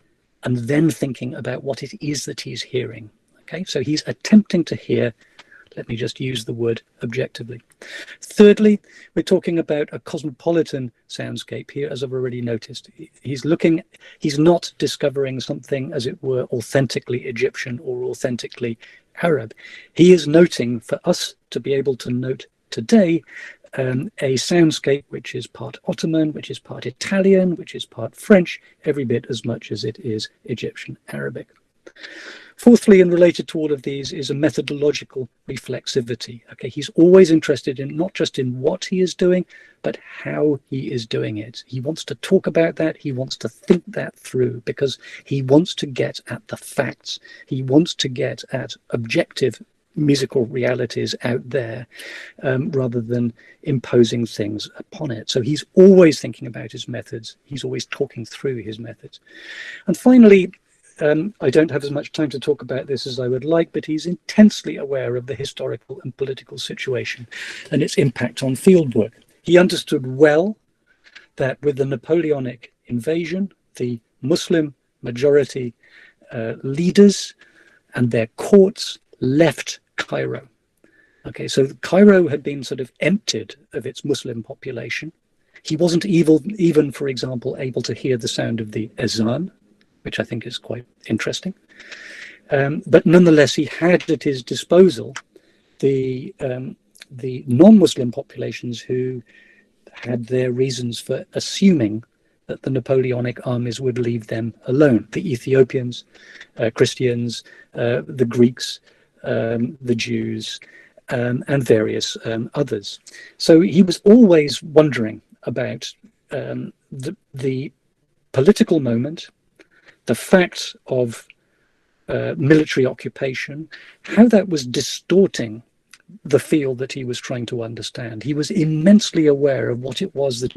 and then thinking about what it is that he's hearing. Okay, so he's attempting to hear. Let me just use the word objectively. Thirdly, we're talking about a cosmopolitan soundscape here, as I've already noticed. He's not discovering something, as it were, authentically Egyptian or authentically Arab. He is noting, for us to be able to note today, a soundscape which is part Ottoman, which is part Italian, which is part French, every bit as much as it is Egyptian Arabic. Fourthly, and related to all of these, is a methodological reflexivity. Okay, he's always interested in not just in what he is doing, but how he is doing it. He wants to talk about that. He wants to think that through, because he wants to get at the facts. He wants to get at objective musical realities out there, rather than imposing things upon it. So he's always thinking about his methods. He's always talking through his methods. And finally, I don't have as much time to talk about this as I would like, but he's intensely aware of the historical and political situation and its impact on fieldwork. He understood well that with the Napoleonic invasion, the Muslim majority leaders and their courts left Cairo. Okay, so Cairo had been sort of emptied of its Muslim population. He wasn't even, for example, able to hear the sound of the azan, which I think is quite interesting. But nonetheless, he had at his disposal the non-Muslim populations who had their reasons for assuming that the Napoleonic armies would leave them alone. The Ethiopians, Christians, the Greeks, the Jews, and various others. So he was always wondering about the political moment, the fact of military occupation, how that was distorting the field that he was trying to understand. He was immensely aware of what it was that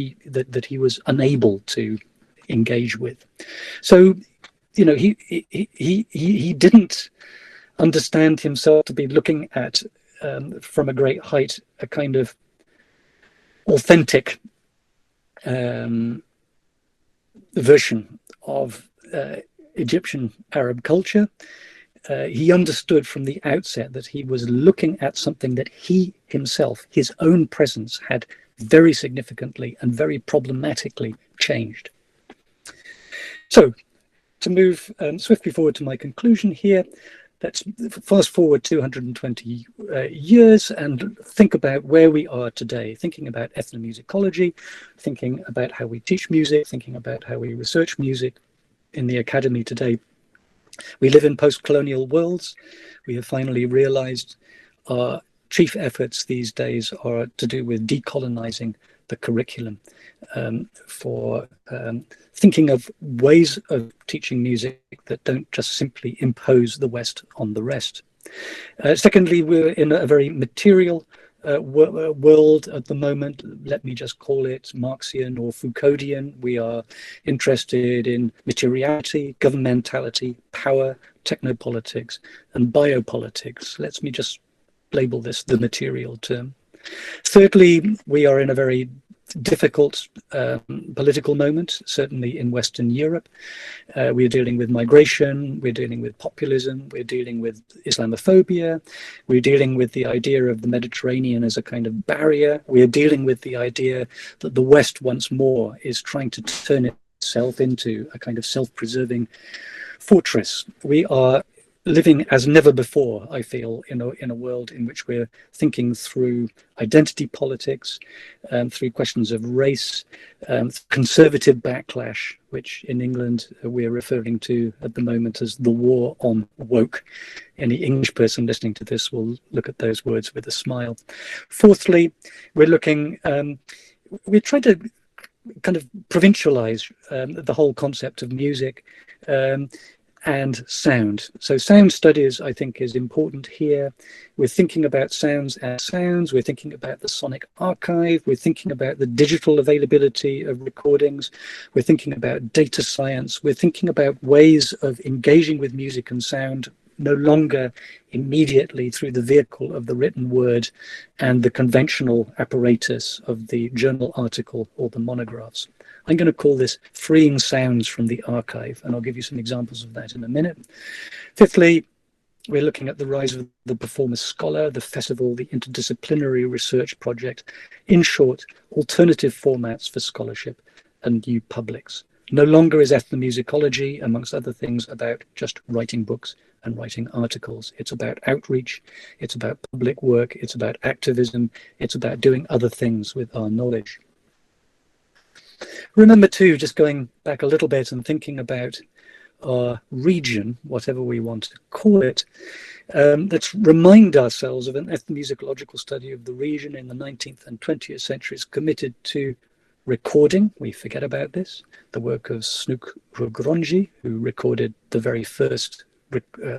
he was unable to engage with. So, you know, he didn't understand himself to be looking at from a great height a kind of authentic version of Egyptian Arab culture. He understood from the outset that he was looking at something that he himself, his own presence, had very significantly and very problematically changed. So, to move swiftly forward to my conclusion here, let's fast forward 220 years and think about where we are today, thinking about ethnomusicology, thinking about how we teach music, thinking about how we research music in the academy today. We live in post-colonial worlds. We have finally realized our chief efforts these days are to do with decolonizing the curriculum, for thinking of ways of teaching music that don't just simply impose the West on the rest. Secondly, we're in a very material world at the moment. Let me just call it Marxian or Foucauldian. We are interested in materiality, governmentality, power, technopolitics, and biopolitics. Let me just label this the material term. Thirdly, we are in a very difficult political moment, certainly in Western Europe. We're dealing with migration, we're dealing with populism, we're dealing with Islamophobia, we're dealing with the idea of the Mediterranean as a kind of barrier, we're dealing with the idea that the West once more is trying to turn itself into a kind of self-preserving fortress. We are living as never before, I feel, in a world in which we're thinking through identity politics, through questions of race, conservative backlash, which in England we're referring to at the moment as the war on woke. Any English person listening to this will look at those words with a smile. Fourthly, we're trying to kind of provincialize the whole concept of music, and sound. So sound studies, I think, is important here. We're thinking about sounds as sounds. We're thinking about the sonic archive. We're thinking about the digital availability of recordings. We're thinking about data science. We're thinking about ways of engaging with music and sound no longer immediately through the vehicle of the written word and the conventional apparatus of the journal article or the monographs. I'm going to call this freeing sounds from the archive, and I'll give you some examples of that in a minute. Fifthly, we're looking at the rise of the performer scholar, the festival, the interdisciplinary research project. In short, alternative formats for scholarship and new publics. No longer is ethnomusicology, amongst other things, about just writing books and writing articles. It's about outreach, it's about public work, it's about activism, it's about doing other things with our knowledge. Remember too, just going back a little bit and thinking about our region, whatever we want to call it. Let's remind ourselves of an ethnomusicological study of the region in the 19th and 20th centuries committed to recording. We forget about this. The work of Snoek Hurgronje, who recorded the very first,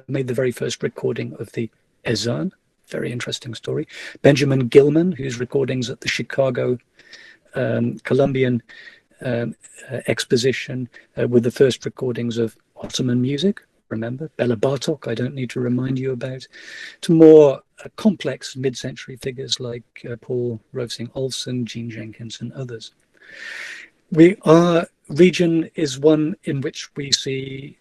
made the very first recording of the Ezan. Very interesting story. Benjamin Gilman, whose recordings at the Chicago Columbian Exposition were the first recordings of Ottoman music. Remember, Bela Bartok, I don't need to remind you about, to more complex mid-century figures like Paul Rovsing-Olsen, Gene Jenkins, and others. Our region is one in which we see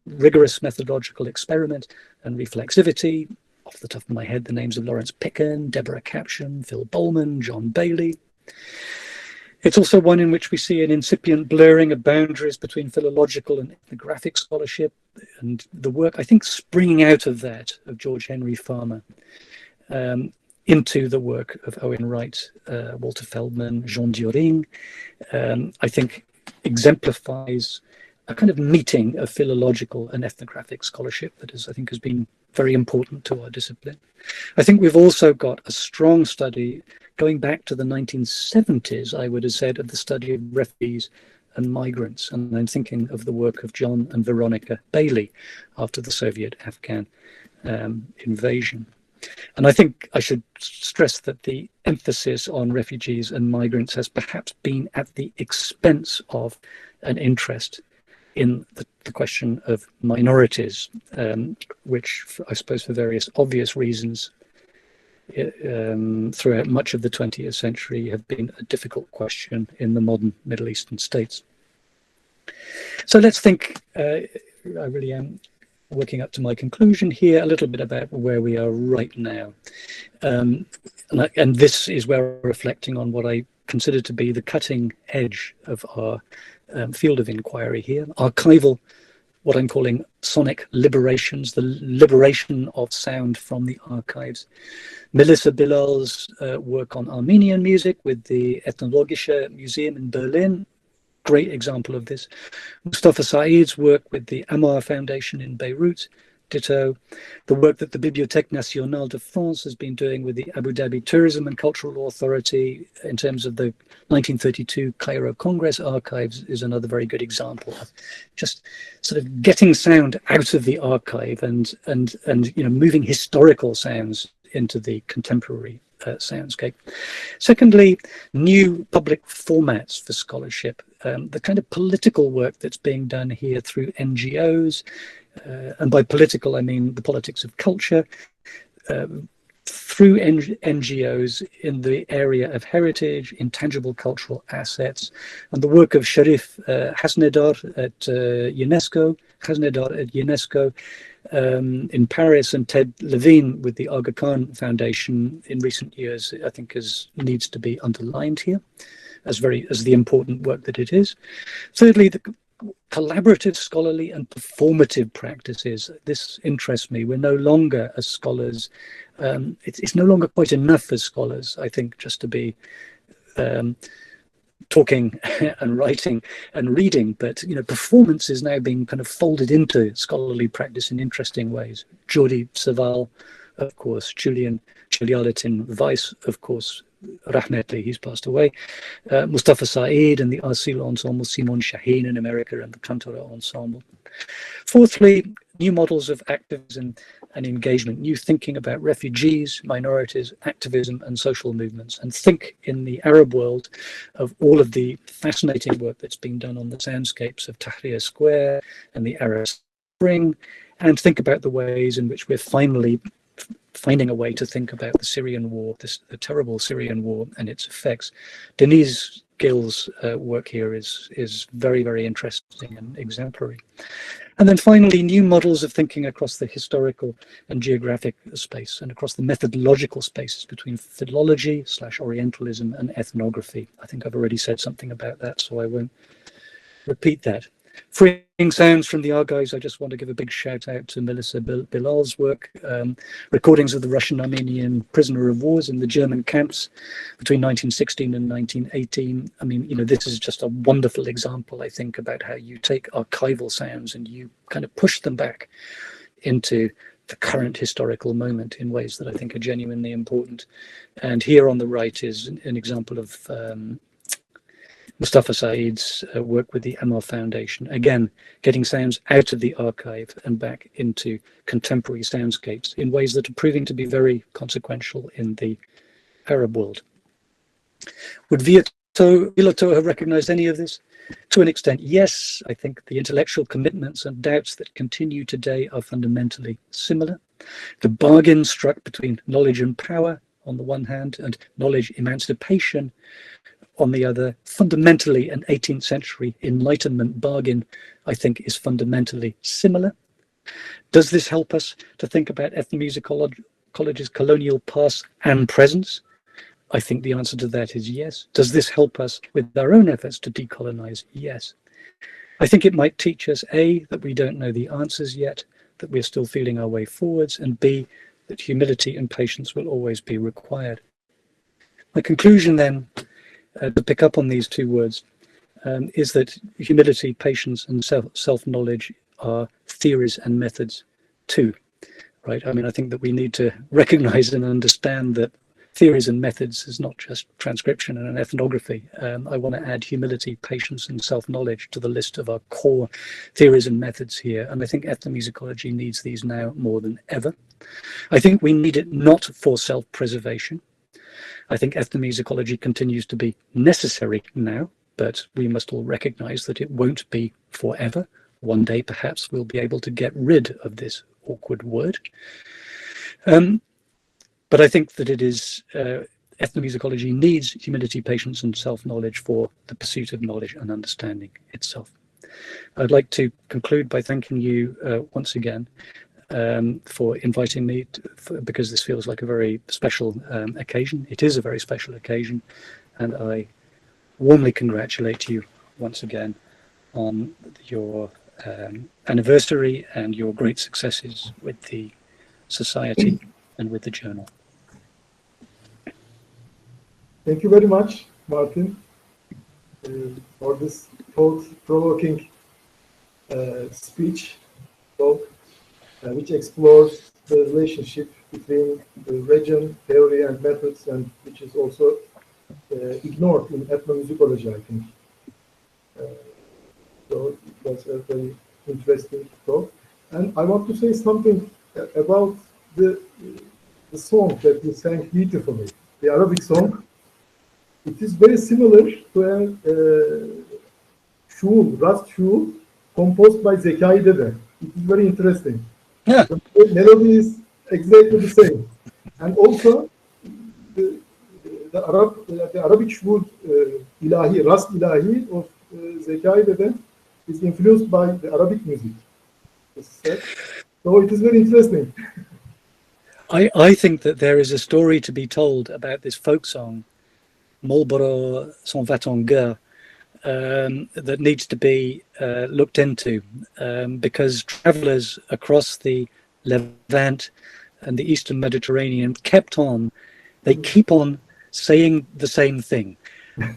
rigorous methodological experiment and reflexivity. Off the top of my head, the names of Lawrence Picken, Deborah Caption, Phil Bowman, John Bailey. It's also one in which we see an incipient blurring of boundaries between philological and ethnographic scholarship, and the work, I think, springing out of that, of George Henry Farmer, into the work of Owen Wright, Walter Feldman, Jean During, I think exemplifies a kind of meeting of philological and ethnographic scholarship that is, I think, has been very important to our discipline. I think we've also got a strong study going back to the 1970s, I would have said, of the study of refugees and migrants. And I'm thinking of the work of John and Veronica Bailey after the Soviet-Afghan invasion. And I think I should stress that the emphasis on refugees and migrants has perhaps been at the expense of an interest in the question of minorities, which I suppose for various obvious reasons throughout much of the 20th century have been a difficult question in the modern Middle Eastern states. So let's think, I really am working up to my conclusion here, a little bit about where we are right now. And this is where we're reflecting on what I consider to be the cutting edge of our field of inquiry here. Archival, what I'm calling sonic liberations, the liberation of sound from the archives. Melissa Bilal's work on Armenian music with the Ethnologische Museum in Berlin, great example of this. Mustafa Saeed's work with the Amar Foundation in Beirut, ditto. The work that the Bibliothèque Nationale de France has been doing with the Abu Dhabi Tourism and Cultural Authority in terms of the 1932 Cairo Congress archives is another very good example of just sort of getting sound out of the archive and you know, moving historical sounds into the contemporary soundscape. Secondly, new public formats for scholarship, the kind of political work that's being done here through NGOs, and by political I mean the politics of culture, through NGOs in the area of heritage, intangible cultural assets, and the work of Sharif Hasnedar at UNESCO, in Paris, and Ted Levine with the Aga Khan Foundation in recent years, I think needs to be underlined here as the important work that it is. Thirdly, the collaborative, scholarly and performative practices. This interests me. We're no longer as scholars, it's no longer quite enough as scholars, I think, just to be talking and writing and reading, but you know, performance is now being kind of folded into scholarly practice in interesting ways. Jordi Savall, of course, Julian Chilialatin Weiss, of course, rahmetli, he's passed away, Mustafa Saeed and the Arsil Ensemble, Simon Shaheen in America and the Cantora Ensemble. Fourthly, new models of activism and engagement, new thinking about refugees, minorities, activism and social movements, and think in the Arab world of all of the fascinating work that's been done on the soundscapes of Tahrir Square and the Arab Spring, and think about the ways in which we're finally finding a way to think about the Syrian war, the terrible Syrian war and its effects. Denise Gill's work here is very, very interesting and exemplary. And then finally, new models of thinking across the historical and geographic space and across the methodological spaces between philology / Orientalism and ethnography. I think I've already said something about that, so I won't repeat that. Free sounds from the archives, I just want to give a big shout out to Melissa Bilal's work, recordings of the Russian-Armenian prisoner of wars in the German camps between 1916 and 1918. I mean, you know, this is just a wonderful example, I think, about how you take archival sounds and you kind of push them back into the current historical moment in ways that I think are genuinely important. And here on the right is an example of Mustafa Saeed's work with the Amar Foundation. Again, getting sounds out of the archive and back into contemporary soundscapes in ways that are proving to be very consequential in the Arab world. Would Villoteau have recognized any of this? To an extent, yes. I think the intellectual commitments and doubts that continue today are fundamentally similar. The bargain struck between knowledge and power on the one hand and knowledge emancipation on the other, fundamentally an 18th century Enlightenment bargain, I think, is fundamentally similar. Does this help us to think about ethnomusicology's colonial past and presence? I think the answer to that is yes. Does this help us with our own efforts to decolonize? Yes. I think it might teach us, A, that we don't know the answers yet, that we're still feeling our way forwards, and B, that humility and patience will always be required. My conclusion then, to pick up on these two words, is that humility, patience, and self-knowledge are theories and methods too, right? I mean, I think that we need to recognize and understand that theories and methods is not just transcription and an ethnography. I want to add humility, patience, and self-knowledge to the list of our core theories and methods here. And I think ethnomusicology needs these now more than ever. I think we need it not for self-preservation. I think ethnomusicology continues to be necessary now, but we must all recognize that it won't be forever. One day, perhaps, we'll be able to get rid of this awkward word. But I think that it is, ethnomusicology needs humility, patience, and self-knowledge for the pursuit of knowledge and understanding itself. I'd like to conclude by thanking you once again for inviting me, because this feels like a very special occasion. It is a very special occasion, and I warmly congratulate you once again on your anniversary and your great successes with the Society and with the journal. Thank you very much, Martin, for this thought-provoking speech, talk, which explores the relationship between the region, theory, and methods, and which is also ignored in ethnomusicology, I think. So it was a very interesting talk. And I want to say something about the song that you sang beautifully, the Arabic song. It is very similar to a Rast Shul, composed by Zekai Dede. It is very interesting. Yeah. The melody is exactly the same. And also, the Arabic Shul Ilahi, Rast Ilahi of Zekai Dede is influenced by the Arabic music. So it is very interesting. I think that there is a story to be told about this folk song, Marlborough s'en va en guerre, that needs to be looked into, because travelers across the Levant and the Eastern Mediterranean keep on saying the same thing.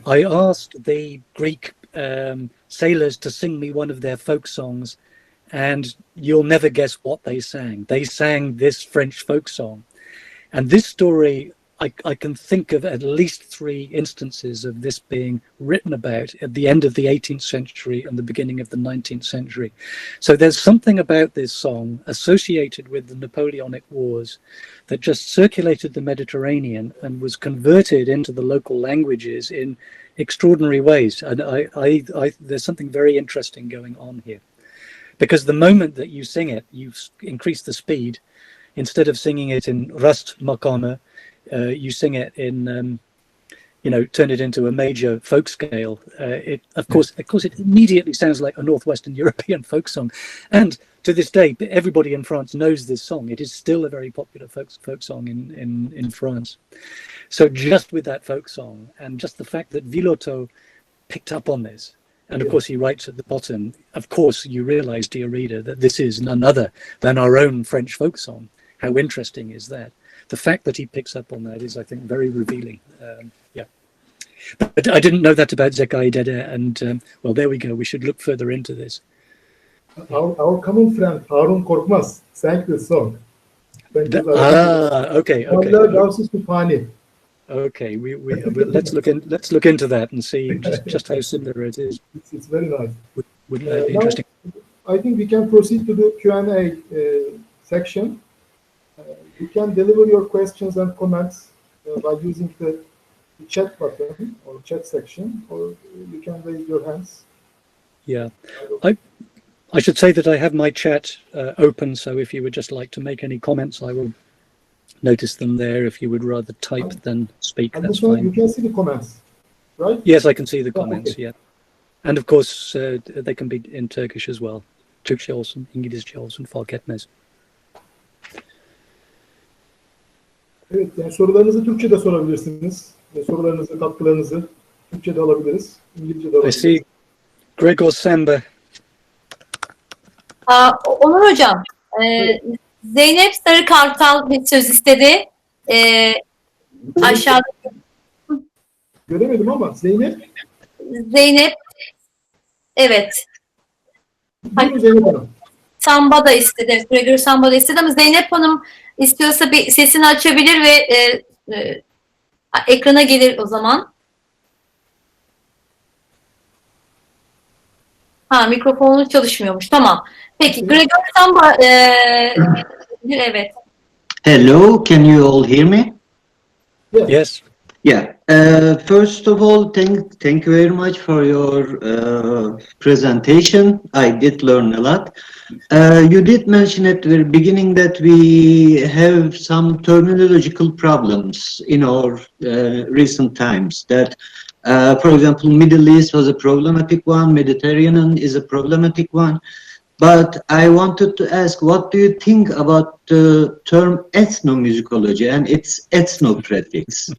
I asked the Greek sailors to sing me one of their folk songs, and you'll never guess what they sang. They sang this French folk song. And this story, I can think of at least 3 instances of this being written about at the end of the 18th century and the beginning of the 19th century. So there's something about this song associated with the Napoleonic Wars that just circulated the Mediterranean and was converted into the local languages in extraordinary ways. And there's something very interesting going on here. Because the moment that you sing it, you increase the speed. Instead of singing it in Rast Makama, you sing it in, turn it into a major folk scale. Of course, it immediately sounds like a Northwestern European folk song. And to this day, everybody in France knows this song. It is still a very popular folk song in France. So just with that folk song, and just the fact that Villoteau picked up on this And of course, he writes at the bottom, of course, you realize, dear reader, that this is none other than our own French folk song. How interesting is that? The fact that he picks up on that is, I think, very revealing. Yeah. But I didn't know that about Zekai Dede, and well, there we go. We should look further into this. Our common friend Harun Korkmaz sang this song. Okay. Okay, we'll let's look into that and see just how similar it is. It's very nice. Would that be interesting? I think we can proceed to the Q&A section. You can deliver your questions and comments by using the chat button or chat section, or you can raise your hands. Yeah, I should say that I have my chat open, so if you would just like to make any comments, I will notice them there. If you would rather type than speak, that's fine. You can see the comments, right? Yes, I can see the comments, okay. Yeah. And of course, they can be in Turkish as well. Türkçe olsun, İngilizce olsun, fark etmez. Evet, yani sorularınızı Türkçe'de sorabilirsiniz. Sorularınızı, katkılarınızı Türkçe'de alabiliriz, İngilizce'de alabiliriz. I see Gregor Samba. Onur Hocam, Zeynep Sarı Kartal bir söz istedi. Aşağıda. Göremedim ama Zeynep, evet. Zeynep Hanım. Samba da istedi. Gregor Samba da istedi ama Zeynep Hanım istiyorsa bir sesini açabilir ve ekrana gelir o zaman. Mikrofonu çalışmıyormuş. Tamam. Peki. Gregor Samba evet. Hello, can you all hear me? Yes. Yeah. First of all, thank you very much for your presentation. I did learn a lot. You did mention at the very beginning that we have some terminological problems in our recent times. That, for example, Middle East was a problematic one, Mediterranean is a problematic one. But I wanted to ask, what do you think about the term ethnomusicology and its ethnocratics?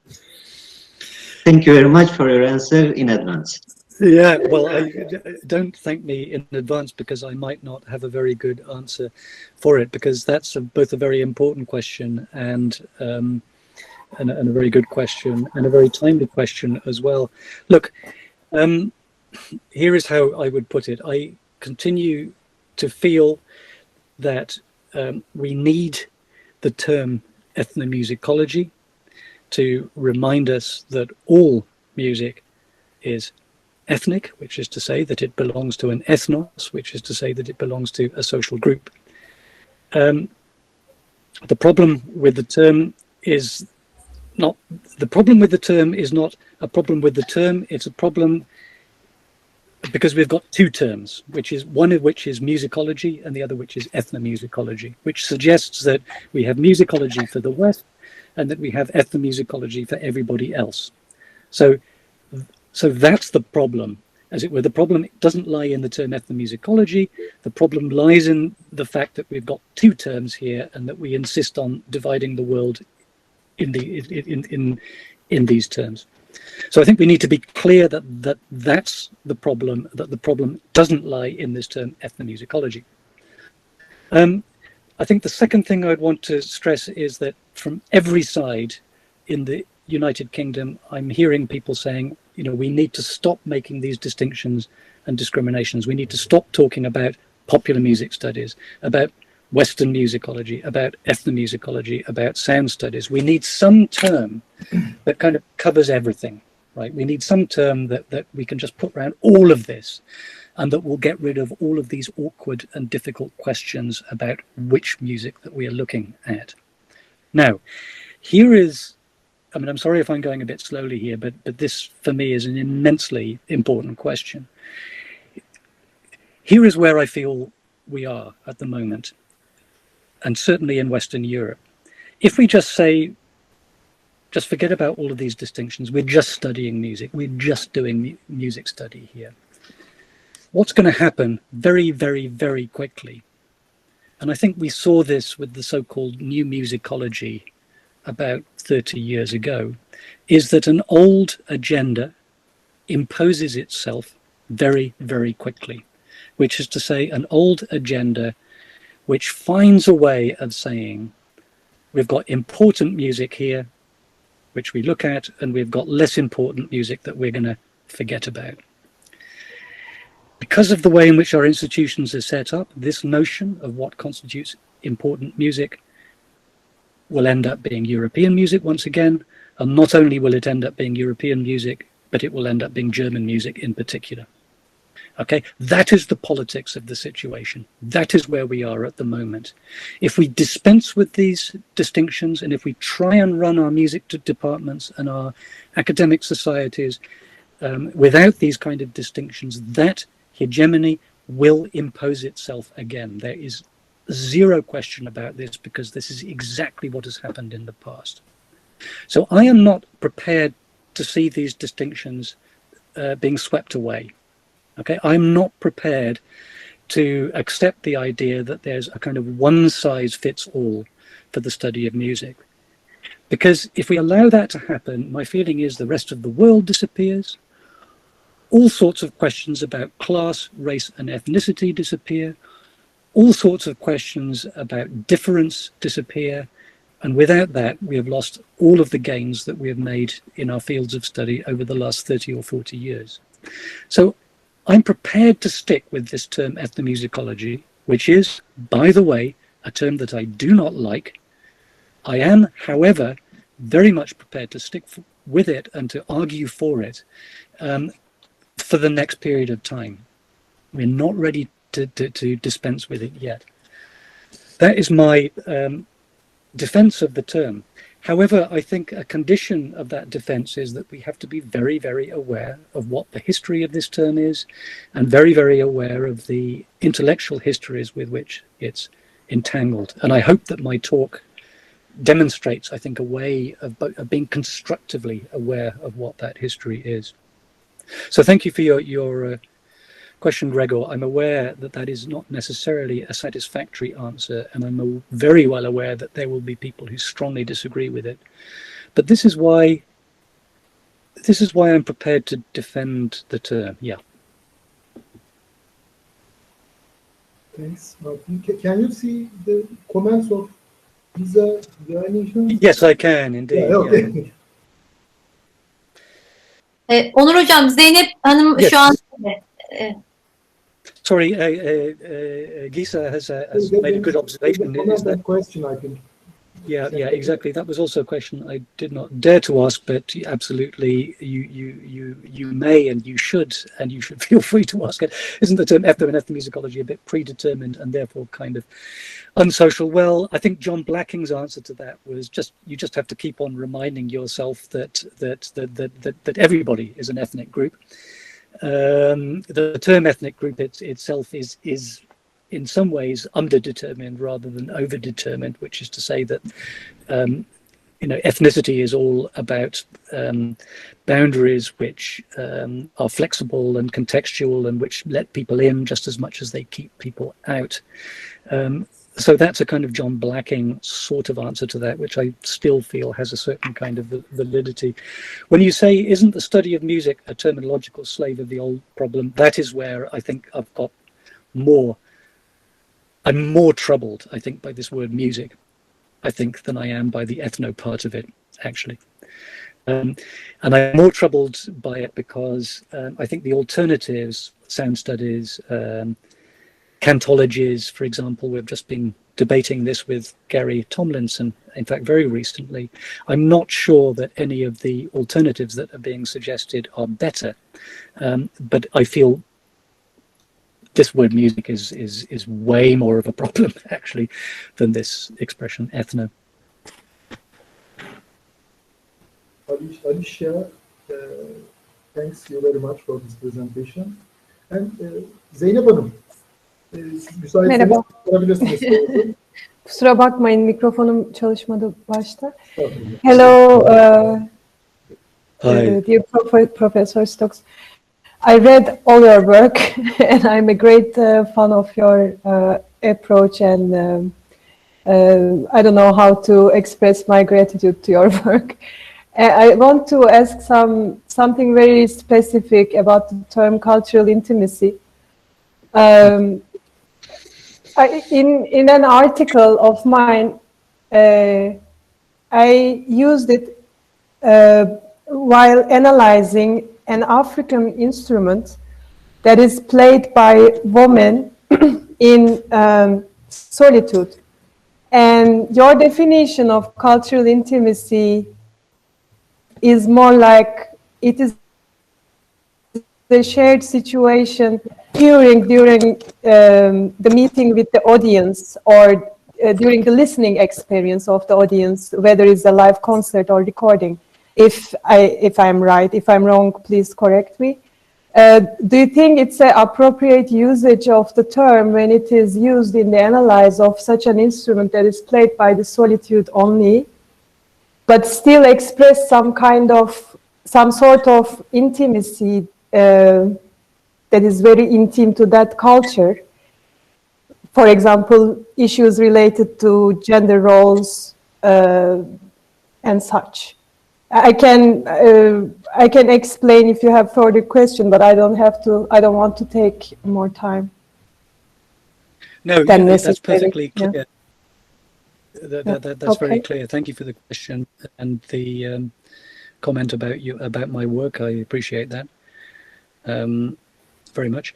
Thank you very much for your answer in advance. Yeah, well, don't thank me in advance because I might not have a very good answer for it, because that's both a very important question and a very good question and a very timely question as well. Look, here is how I would put it. I continue to feel that we need the term ethnomusicology to remind us that all music is ethnic, which is to say that it belongs to an ethnos, which is to say that it belongs to a social group. The problem with the term is not a problem with the term, it's a problem because we've got two terms, one of which is musicology and the other which is ethnomusicology, which suggests that we have musicology for the West and that we have ethnomusicology for everybody else. So that's the problem, as it were. The problem doesn't lie in the term ethnomusicology. The problem lies in the fact that we've got two terms here and that we insist on dividing the world in these terms. So I think we need to be clear that's the problem, that the problem doesn't lie in this term ethnomusicology. I think the second thing I'd want to stress is that from every side in the United Kingdom, I'm hearing people saying, you know, we need to stop making these distinctions and discriminations. We need to stop talking about popular music studies, about Western musicology, about ethnomusicology, about sound studies. We need some term that kind of covers everything, right? We need some term that we can just put around all of this and that will get rid of all of these awkward and difficult questions about which music that we are looking at. Now, here is, I mean, I'm sorry if I'm going a bit slowly here, but this for me is an immensely important question. Here is where I feel we are at the moment, and certainly in Western Europe. If we just say, just forget about all of these distinctions, we're just studying music, we're just doing music study here, what's going to happen very, very, very quickly, and I think we saw this with the so-called new musicology about 30 years ago, is that an old agenda imposes itself very, very quickly, which is to say an old agenda which finds a way of saying we've got important music here, which we look at, and we've got less important music that we're going to forget about. Because of the way in which our institutions are set up, this notion of what constitutes important music will end up being European music once again, and not only will it end up being European music, but it will end up being German music in particular. Okay, that is the politics of the situation. That is where we are at the moment. If we dispense with these distinctions, and if we try and run our music departments and our academic societies without these kind of distinctions, that hegemony will impose itself again. There is zero question about this, because this is exactly what has happened in the past. So I am not prepared to see these distinctions being swept away. Okay, I'm not prepared to accept the idea that there's a kind of one size fits all for the study of music. Because if we allow that to happen, my feeling is the rest of the world disappears. All sorts of questions about class, race, and ethnicity disappear. All sorts of questions about difference disappear. And without that, we have lost all of the gains that we have made in our fields of study over the last 30 or 40 years. So I'm prepared to stick with this term ethnomusicology, which is, by the way, a term that I do not like. I am, however, very much prepared to stick with it and to argue for it for the next period of time. We're not ready to dispense with it yet. That is my defense of the term. However, I think a condition of that defense is that we have to be very, very aware of what the history of this term is, and very, very aware of the intellectual histories with which it's entangled. And I hope that my talk demonstrates, I think, a way of being constructively aware of what that history is. So thank you for your question, Gregor. I'm aware that that is not necessarily a satisfactory answer, and I'm very well aware that there will be people who strongly disagree with it. But this is why I'm prepared to defend the term. Yeah. Thanks, Martin. Can you see the comments of Lisa? Yes, I can indeed. Yeah, okay. Onur Hocam, Zeynep Hanım Yes. şu an... Sorry, Gisa has made a good observation. Is that question, I think. Yeah, exactly. That was also a question I did not dare to ask, but absolutely, you may and you should feel free to ask it. Isn't the term ethno and ethnomusicology a bit predetermined and therefore kind of unsocial? Well, I think John Blacking's answer to that was you just have to keep on reminding yourself that everybody is an ethnic group. The term ethnic group itself is in some ways underdetermined rather than overdetermined, which is to say that ethnicity is all about boundaries which are flexible and contextual and which let people in just as much as they keep people out. So that's a kind of John Blacking sort of answer to that, which I still feel has a certain kind of validity. When you say, isn't the study of music a terminological slave of the old problem? That is where I think I'm more troubled, I think, by this word music, I think, than I am by the ethno part of it, actually. And I'm more troubled by it because I think the alternatives, sound studies, cantologies, for example, we've just been debating this with Gary Tomlinson, in fact, very recently. I'm not sure that any of the alternatives that are being suggested are better, but I feel this word music is way more of a problem, actually, than this expression ethno. Alicia, thanks you very much for this presentation. And Zeynep Hanım, merhaba. sorabilirsiniz. Kusura bakmayın, mikrofonum çalışmadı başta. Hello, dear Professor Stokes. I read all your work and I'm a great fan of your approach, and I don't know how to express my gratitude to your work. I want to ask something very specific about the term cultural intimacy. In an article of mine, I used it while analyzing an African instrument that is played by women in solitude. And your definition of cultural intimacy is more like it is the shared situation during the meeting with the audience, or during the listening experience of the audience, whether it's a live concert or recording. If I'm right, if I'm wrong, please correct me. Do you think it's an appropriate usage of the term when it is used in the analysis of such an instrument that is played by the solitude only, but still express some sort of intimacy that is very intimate to that culture? For example, issues related to gender roles and such. I can explain if you have further question, but I don't want to take more time. No, that's perfectly clear. Yeah. That's okay. very clear. Thank you for the question and the comment about my work. I appreciate that very much.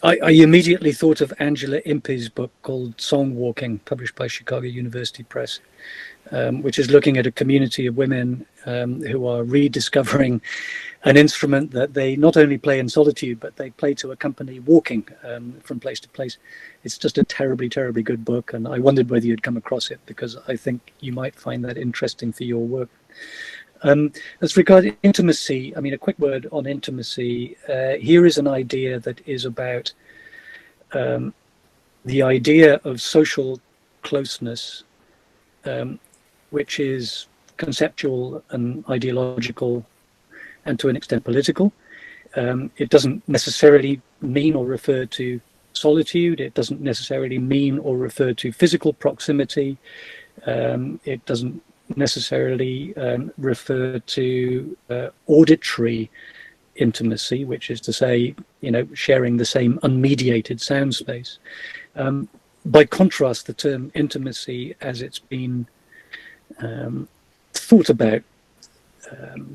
I immediately thought of Angela Impey's book called Song Walking, published by Chicago University Press, which is looking at a community of women who are rediscovering an instrument that they not only play in solitude, but they play to accompany walking from place to place. It's just a terribly, terribly good book, and I wondered whether you'd come across it, because I think you might find that interesting for your work. As regards intimacy, I mean, a quick word on intimacy. Here is an idea that is about the idea of social closeness, which is conceptual and ideological and to an extent political. It doesn't necessarily mean or refer to solitude. It doesn't necessarily mean or refer to physical proximity. It doesn't necessarily refer to auditory intimacy, which is to say, sharing the same unmediated sound space. By contrast, the term intimacy, as it's been thought about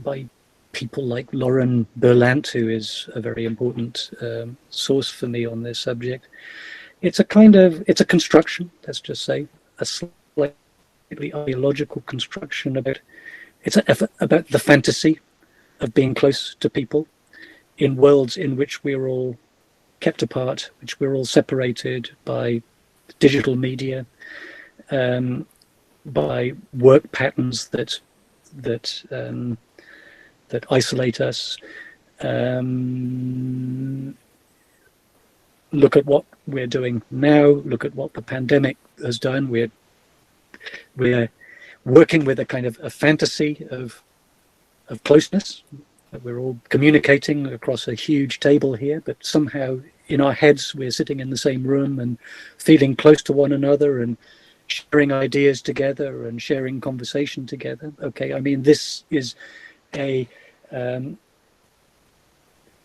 by people like Lauren Berlant, who is a very important source for me on this subject, it's a construction, let's just say, a slightly ideological construction about the fantasy of being close to people in worlds in which we're all kept apart, which we're all separated by digital media, by work patterns that isolate us. Look at what we're doing now. Look at what the pandemic has done. We're working with a kind of a fantasy of closeness. We're all communicating across a huge table here, but somehow in our heads we're sitting in the same room and feeling close to one another and sharing ideas together and sharing conversation together. Okay, I mean, this is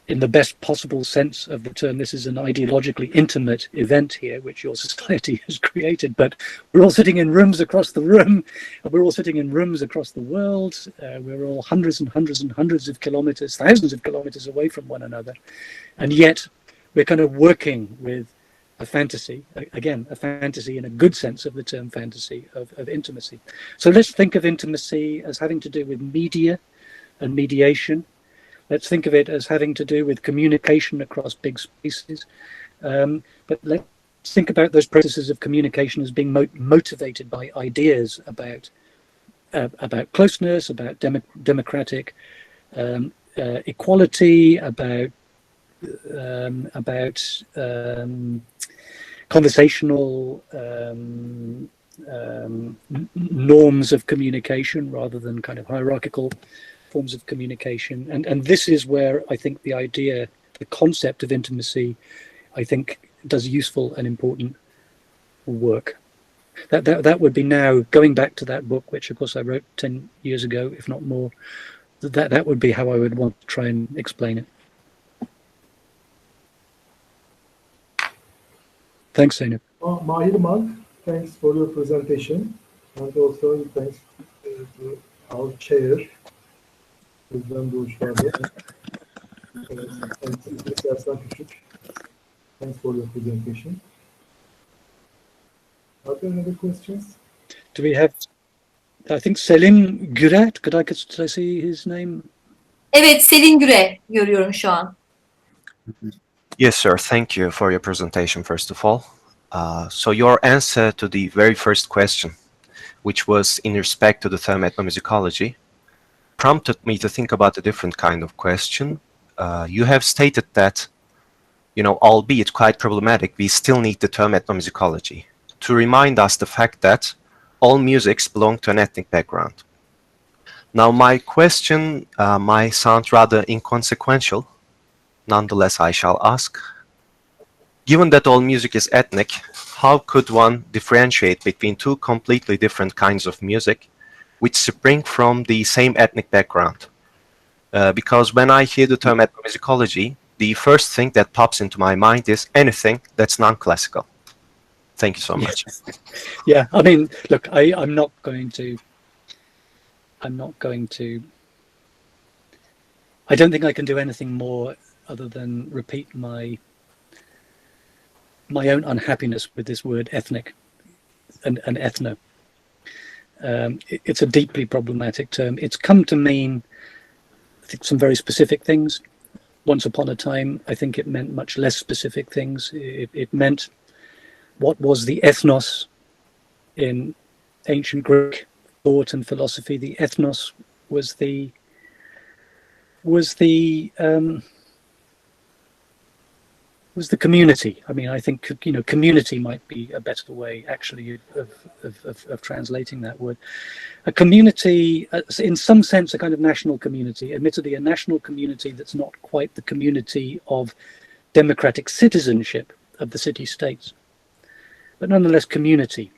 in the best possible sense of the term, this is an ideologically intimate event here, which your society has created, but we're all sitting in rooms across the room, and we're all sitting in rooms across the world. We're all hundreds and hundreds and hundreds of kilometers, thousands of kilometers away from one another. And yet we're kind of working with a fantasy, again, a fantasy in a good sense of the term fantasy of intimacy. So let's think of intimacy as having to do with media and mediation. Let's think of it as having to do with communication across big spaces. But let's think about those processes of communication as being motivated by ideas about closeness, about democratic equality, about conversational norms of communication rather than kind of hierarchical forms of communication. And this is where I think the concept of intimacy, I think, does useful and important work. That would be now going back to that book, which of course I wrote 10 years ago, if not more. That would be how I would want to try and explain it. Thanks, Zeynep. Mahir Mag, thanks for your presentation, and also thanks to our chair, Özlem Doğuşvarlı, and Mr. Aslan Küçük. Thanks for your presentation. Are there any other questions? Do we have, I think Selim Gürat, could I see his name? Evet, Selin Güre görüyorum şu an. Yes, sir. Thank you for your presentation, first of all. So your answer to the very first question, which was in respect to the term ethnomusicology, prompted me to think about a different kind of question. You have stated that, albeit quite problematic, we still need the term ethnomusicology to remind us the fact that all musics belong to an ethnic background. Now, my question might sound rather inconsequential. Nonetheless, I shall ask, given that all music is ethnic, how could one differentiate between two completely different kinds of music which spring from the same ethnic background? Because when I hear the term ethnomusicology, the first thing that pops into my mind is anything that's non-classical. Thank you so much. Yeah, I mean, look, I'm not going to, I don't think I can do anything more other than repeat my own unhappiness with this word ethnic and ethno. It's a deeply problematic term. It's come to mean, I think, some very specific things. Once upon a time, I think it meant much less specific things. It meant what was the ethnos in ancient Greek thought and philosophy. The ethnos was the community. I mean, I think, community might be a better way actually of translating that word. A community, in some sense, a kind of national community, admittedly a national community that's not quite the community of democratic citizenship of the city-states, but nonetheless community.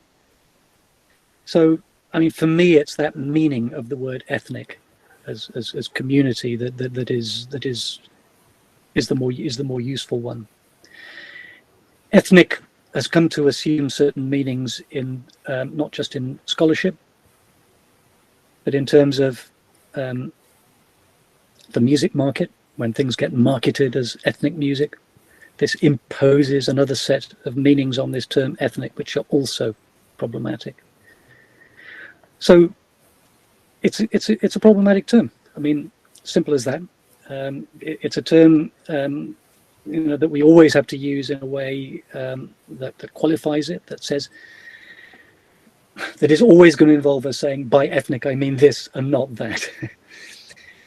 So, I mean, for me, it's that meaning of the word ethnic as community that is the more useful one. Ethnic has come to assume certain meanings in not just in scholarship, but in terms of the music market. When things get marketed as ethnic music, this imposes another set of meanings on this term ethnic, which are also problematic. So it's a problematic term. I mean, simple as that. It's a term that we always have to use in a way that qualifies it, that says that is always going to involve us saying by ethnic I mean this and not that.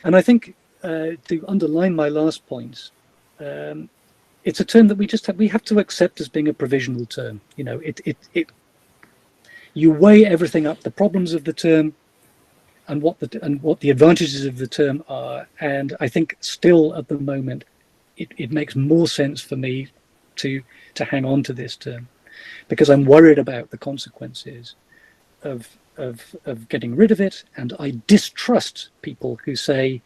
And I think to underline my last point, it's a term that we have to accept as being a provisional term. You weigh everything up, the problems of the term and what the advantages of the term are, and I think still at the moment it makes more sense for me to hang on to this term, because I'm worried about the consequences of getting rid of it, and I distrust people who say,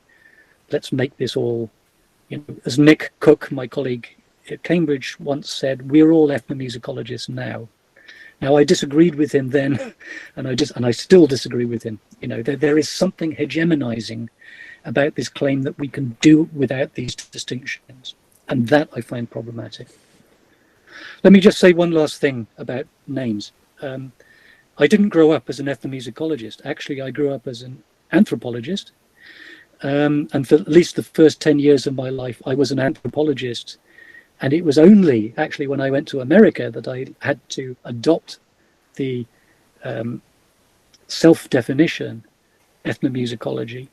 let's make this all, as Nick Cook, my colleague at Cambridge, once said, we're all ethnomusicologists now. Now, I disagreed with him then, and I still disagree with him. There is something hegemonizing about this claim that we can do without these distinctions, and that I find problematic. Let me just say one last thing about names. I didn't grow up as an ethnomusicologist. Actually, I grew up as an anthropologist, and for at least the first 10 years of my life, I was an anthropologist. And it was only actually when I went to America that I had to adopt the self-definition ethnomusicology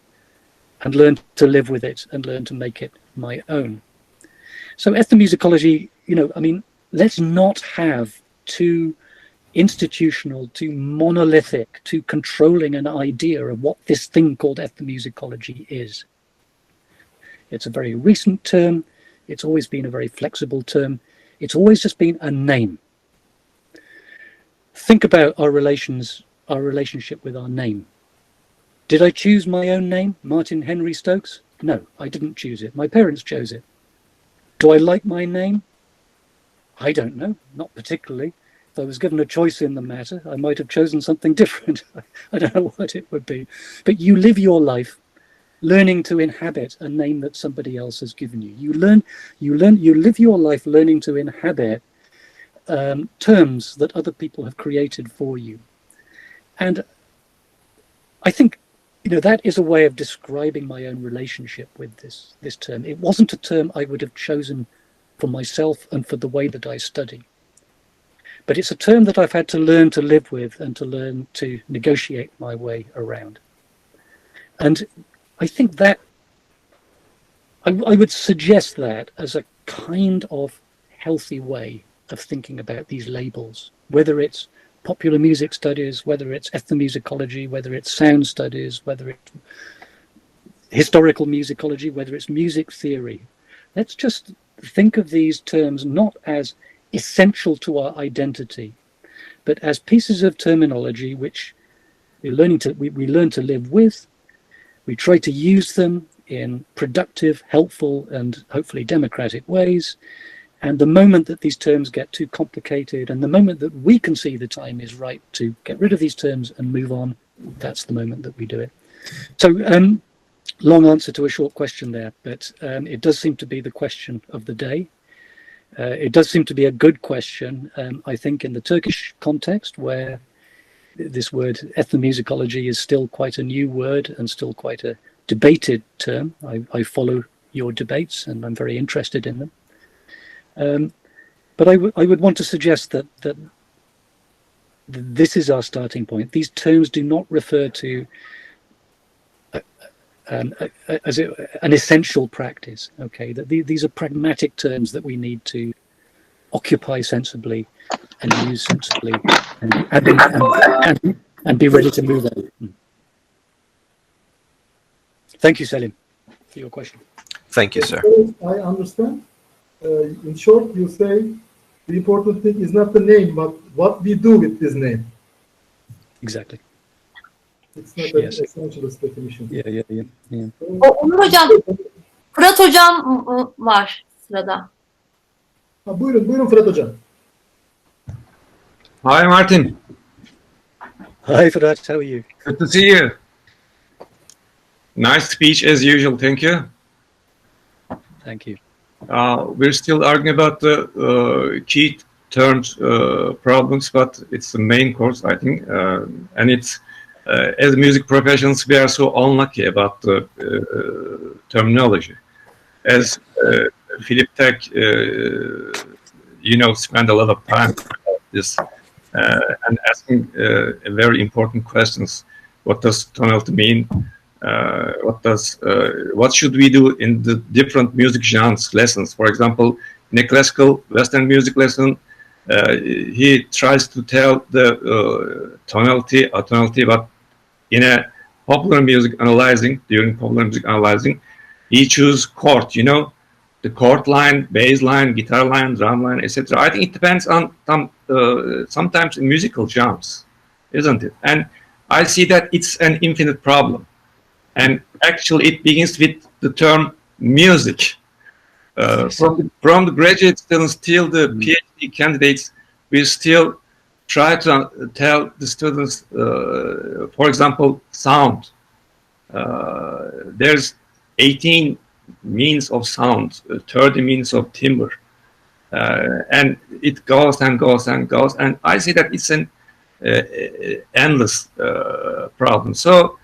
and learn to live with it and learn to make it my own. So ethnomusicology, I mean, let's not have too institutional, too monolithic, too controlling an idea of what this thing called ethnomusicology is. It's a very recent term. It's always been a very flexible term. It's always just been a name. think about our relationship with our name. Did I choose my own name, Martin Henry Stokes? No, I didn't choose it. My parents chose it. Do I like my name? I don't know, not particularly. If I was given a choice in the matter, I might have chosen something different. I don't know what it would be. But you live your life learning to inhabit a name that somebody else has given you. You live your life learning to inhabit terms that other people have created for you. And I think, you know, that is a way of describing my own relationship with this term. It wasn't a term I would have chosen for myself and for the way that I study. But it's a term that I've had to learn to live with and to learn to negotiate my way around. And I think that I would suggest that as a kind of healthy way of thinking about these labels, whether it's popular music studies, whether it's ethnomusicology, whether it's sound studies, whether it's historical musicology, whether it's music theory. Let's just think of these terms not as essential to our identity, but as pieces of terminology which we learn to live with. We try to use them in productive, helpful, and hopefully democratic ways. And the moment that these terms get too complicated, and the moment that we can see the time is right to get rid of these terms and move on, that's the moment that we do it. So, long answer to a short question there, but it does seem to be the question of the day. It does seem to be a good question, I think, in the Turkish context, where this word ethnomusicology is still quite a new word and still quite a debated term. I follow your debates and I'm very interested in them. But I would want to suggest that this is our starting point. These terms do not refer to as an essential practice. Okay, that these are pragmatic terms that we need to occupy sensibly and use sensibly and be ready to move on. Thank you, Selim, for your question. Thank you, sir. I understand. In short, you say the important thing is not the name, but what we do with this name. Exactly. It's not an essentialist definition. Yeah. Onur Hocam, Fırat Hocam var sırada. Buyurun Fırat Hocam. Hi, Martin. Hi, Fırat. How are you? Good to see you. Nice speech as usual. Thank you. Thank you. We're still arguing about the key terms problems, but it's the main course, I think. And it's, as music professionals, we are so unlucky about the terminology. As Philip Tech, spend a lot of time about this and asking very important questions. What does tonality mean? What should we do in the different music genres lessons? For example, in a classical Western music lesson, he tries to tell the tonality, but in a popular music analyzing, he chooses chord, the chord line, bass line, guitar line, drum line, etc. I think it depends on sometimes in musical genres, isn't it? And I see that it's an infinite problem. And actually, it begins with the term music. From the graduate students till the PhD candidates, we still try to tell the students, for example, sound. There's 18 means of sound, 30 means of timbre. And it goes and goes and goes. And I see that it's an endless problem. So,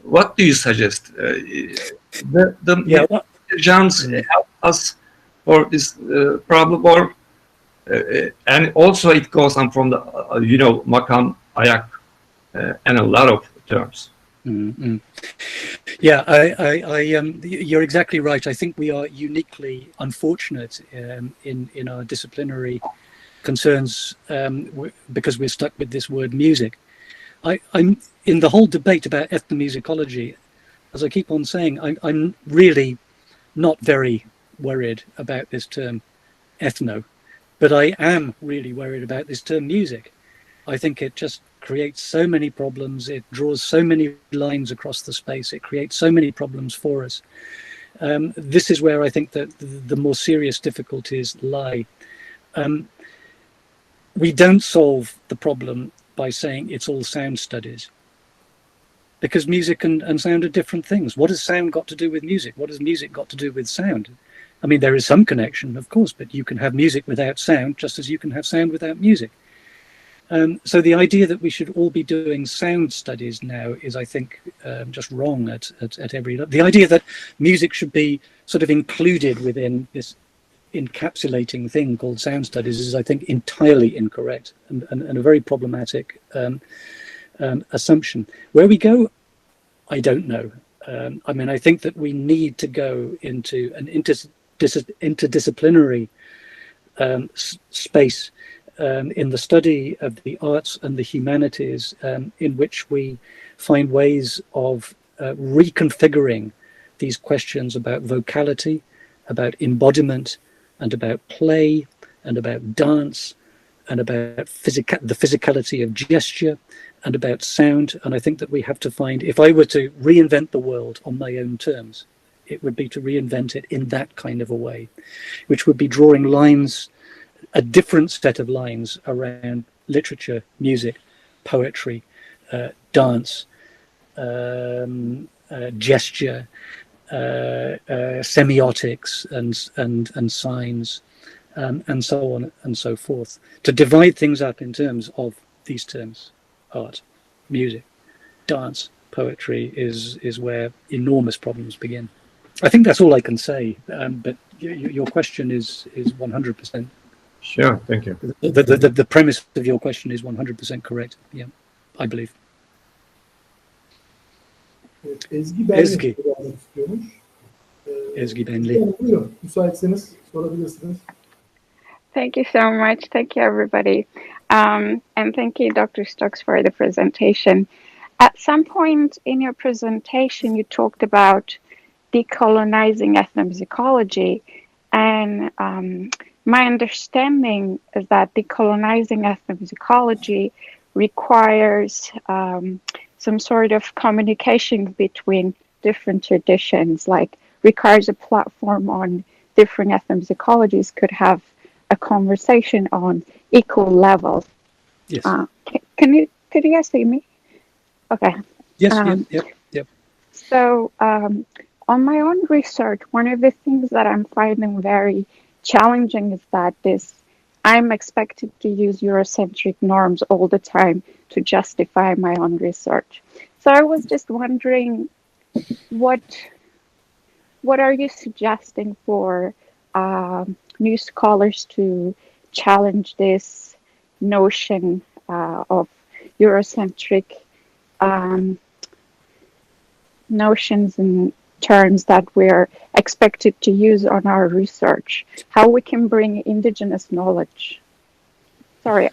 what do you suggest? The genres help us for this problem, or and also it goes on from the makam, ayak, and a lot of terms. Mm-hmm. Yeah, I you're exactly right. I think we are uniquely unfortunate in our disciplinary concerns because we're stuck with this word music. I'm in the whole debate about ethnomusicology, as I keep on saying, I'm really not very worried about this term ethno. But I am really worried about this term music. I think it just creates so many problems. It draws so many lines across the space. It creates so many problems for us. This is where I think that the more serious difficulties lie. We don't solve the problem by saying it's all sound studies, because music and sound are different things. What has sound got to do with music? What has music got to do with sound? I mean, there is some connection, of course, but you can have music without sound, just as you can have sound without music. So the idea that we should all be doing sound studies now is, I think, just wrong at every level. The idea that music should be sort of included within this encapsulating thing called sound studies is, I think, entirely incorrect and a very problematic assumption. Where we go, I don't know. I mean, I think that we need to go into an interdisciplinary space in the study of the arts and the humanities, in which we find ways of reconfiguring these questions about vocality, about embodiment, and about play, and about dance, and about the physicality of gesture, and about sound. And I think that we have to find, if I were to reinvent the world on my own terms, it would be to reinvent it in that kind of a way, which would be drawing lines, a different set of lines around literature, music, poetry, dance, gesture, semiotics, and signs, and so on and so forth, to divide things up in terms of these terms: art, music, dance, poetry is where enormous problems begin. I think that's all I can say. But your question is 100%. Sure, thank you. The premise of your question is 100% correct. Yeah, I believe. Ezgi Ezgi. istiyormuş. Ezgi Benli. Buyurun, müsaitseniz sorabilirsiniz. Thank you so much. Thank you, everybody. And thank you, Dr. Stokes, for the presentation. At some point in your presentation, you talked about decolonizing ethnomusicology. And my understanding is that decolonizing ethnomusicology requires some sort of communication between different traditions, like requires a platform on different ethnomusicologies could have a conversation on equal level. Yes. Could you guys see me? Okay. Yes. Yep. So on my own research, one of the things that I'm finding very challenging is that I'm expected to use Eurocentric norms all the time to justify my own research. So I was just wondering, what are you suggesting for new scholars to challenge this notion of Eurocentric notions and terms that we're expected to use on our research? How we can bring indigenous knowledge? Sorry,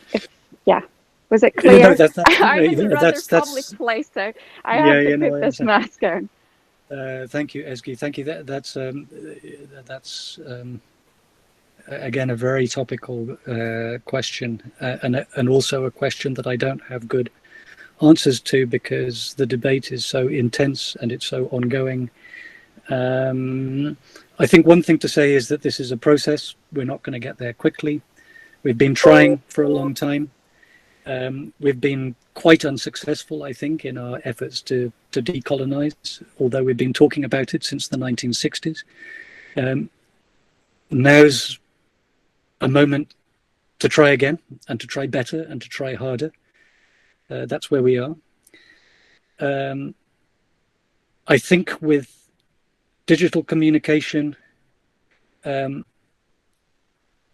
was it clear? No, that's I'm in a rather public place, so I have to put this mask on. Thank you, Ezgi. Thank you. That's again a very topical question, and also a question that I don't have good answers to, because the debate is so intense and it's so ongoing. I think one thing to say is that this is a process. We're not going to get there quickly. We've been trying for a long time. We've been quite unsuccessful, I think, in our efforts to decolonize, although we've been talking about it since the 1960s. Now's a moment to try again, and to try better, and to try harder. That's where we are. I think with digital communication, and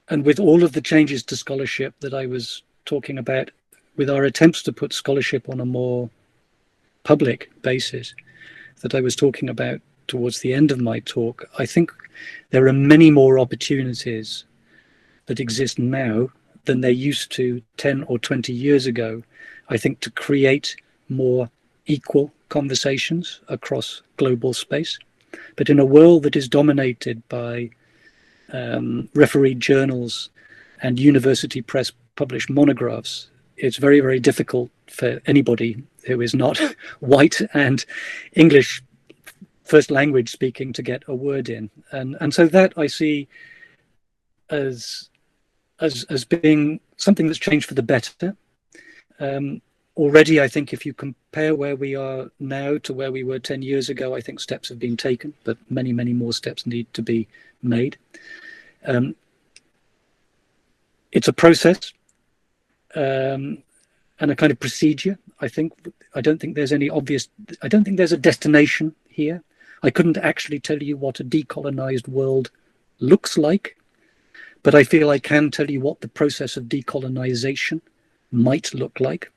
with all of the changes to scholarship that I was talking about, with our attempts to put scholarship on a more public basis that I was talking about towards the end of my talk, I think there are many more opportunities that exist now than there used to 10 or 20 years ago, I think, to create more equal conversations across global space. But in a world that is dominated by refereed journals and university press publish monographs, it's very, very difficult for anybody who is not white and English first language speaking to get a word in. And so that I see as being something that's changed for the better. Already, I think if you compare where we are now to where we were 10 years ago, I think steps have been taken, but many, many more steps need to be made. It's a process and a kind of procedure. I don't think there's any obvious, I don't think there's a destination here. I couldn't actually tell you what a decolonized world looks like, but I feel I can tell you what the process of decolonization might look like.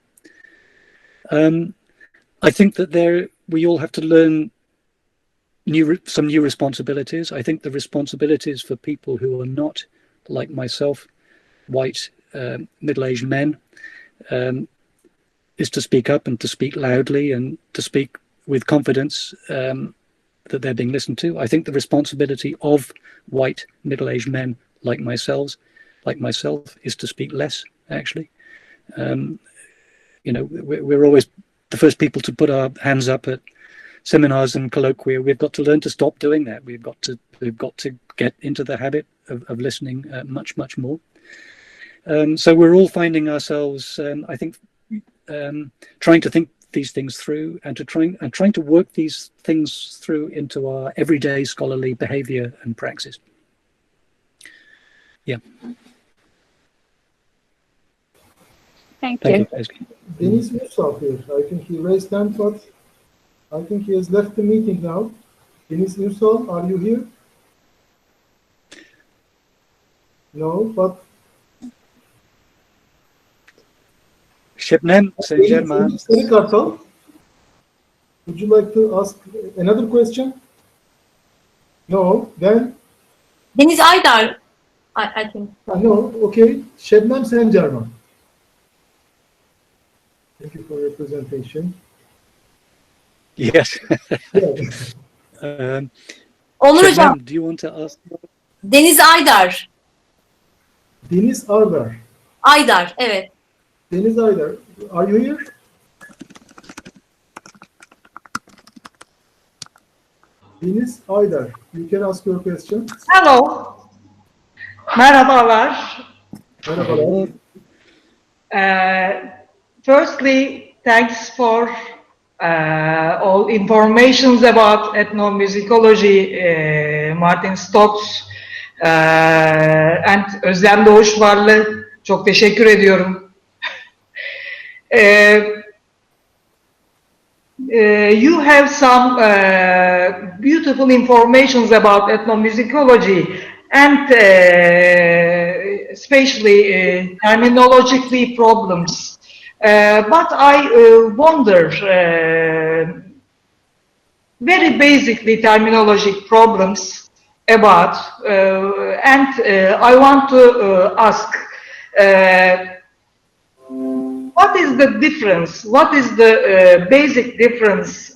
I think that we all have to learn some new responsibilities. I think the responsibilities for people who are not, like myself, white, middle-aged men, is to speak up and to speak loudly and to speak with confidence that they're being listened to. I think the responsibility of white, middle-aged men like myself is to speak less, actually. You know, we're always the first people to put our hands up at seminars and colloquia. We've got to learn to stop doing that. We've got to get into the habit of listening much, much more. So we're all finding ourselves, I think, trying to think these things through and trying to work these things through into our everyday scholarly behavior and praxis. Yeah. Thank you. Deniz Ünsal here. I think he raised hand, but I think he has left the meeting now. Deniz Ünsal, are you here? No, but Şebnem, Saint-Germain. Would you like to ask another question? No, then? Deniz Aydar, I think. No, okay. Şebnem Saint-Germain. Thank you for your presentation. Yes. Onur Hocam. Do you want to ask? Deniz Aydar. Deniz Aydar. Aydar, evet. Deniz Aydar, are you here? Deniz Aydar, you can ask your question. Hello. Merhabalar. Merhabalar. Firstly, thanks for all informations about ethnomusicology, Martin Stokes and Özlem Doğuşvarlı. Çok teşekkür ediyorum. You have some beautiful informations about ethnomusicology and especially terminologically problems. But I wonder, very basically terminologic problems about, and I want to ask, what is the difference? What is the basic difference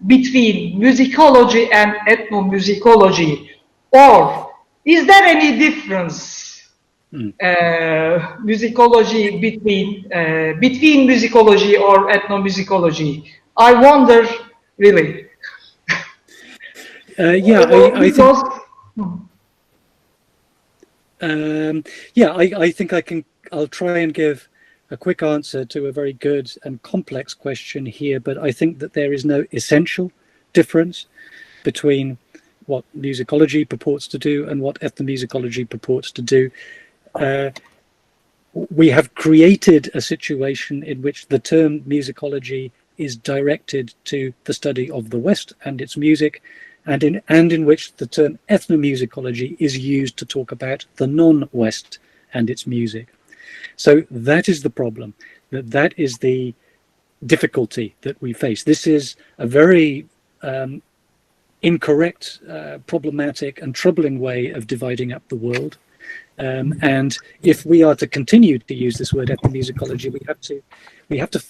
between musicology and ethnomusicology? Or is there any difference musicology between musicology or ethnomusicology? I wonder, really. Yeah, I think I'll try and give a quick answer to a very good and complex question here, but I think that there is no essential difference between what musicology purports to do and what ethnomusicology purports to do. We have created a situation in which the term musicology is directed to the study of the West and its music, and in which the term ethnomusicology is used to talk about the non-West and its music. So that is the problem, that is the difficulty that we face. This is a very incorrect, problematic and troubling way of dividing up the world. And if we are to continue to use this word ethnomusicology, we have to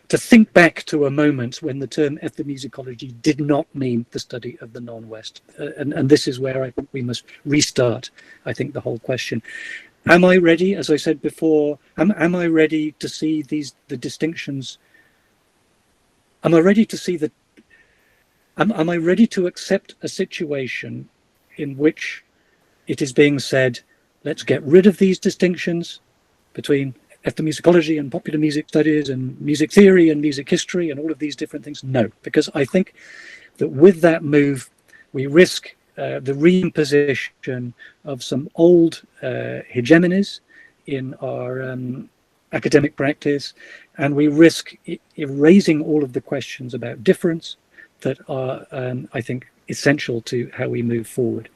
to think back to a moment when the term ethnomusicology did not mean the study of the non-West. And this is where I think we must restart, I think, the whole question. Am I ready, as I said before, am I ready to see the distinctions? Am I ready to see am I ready to accept a situation in which it is being said, let's get rid of these distinctions between ethnomusicology and popular music studies and music theory and music history and all of these different things? No, because I think that with that move, we risk the reimposition of some old hegemonies in our academic practice, and we risk erasing all of the questions about difference that are, I think, essential to how we move forward.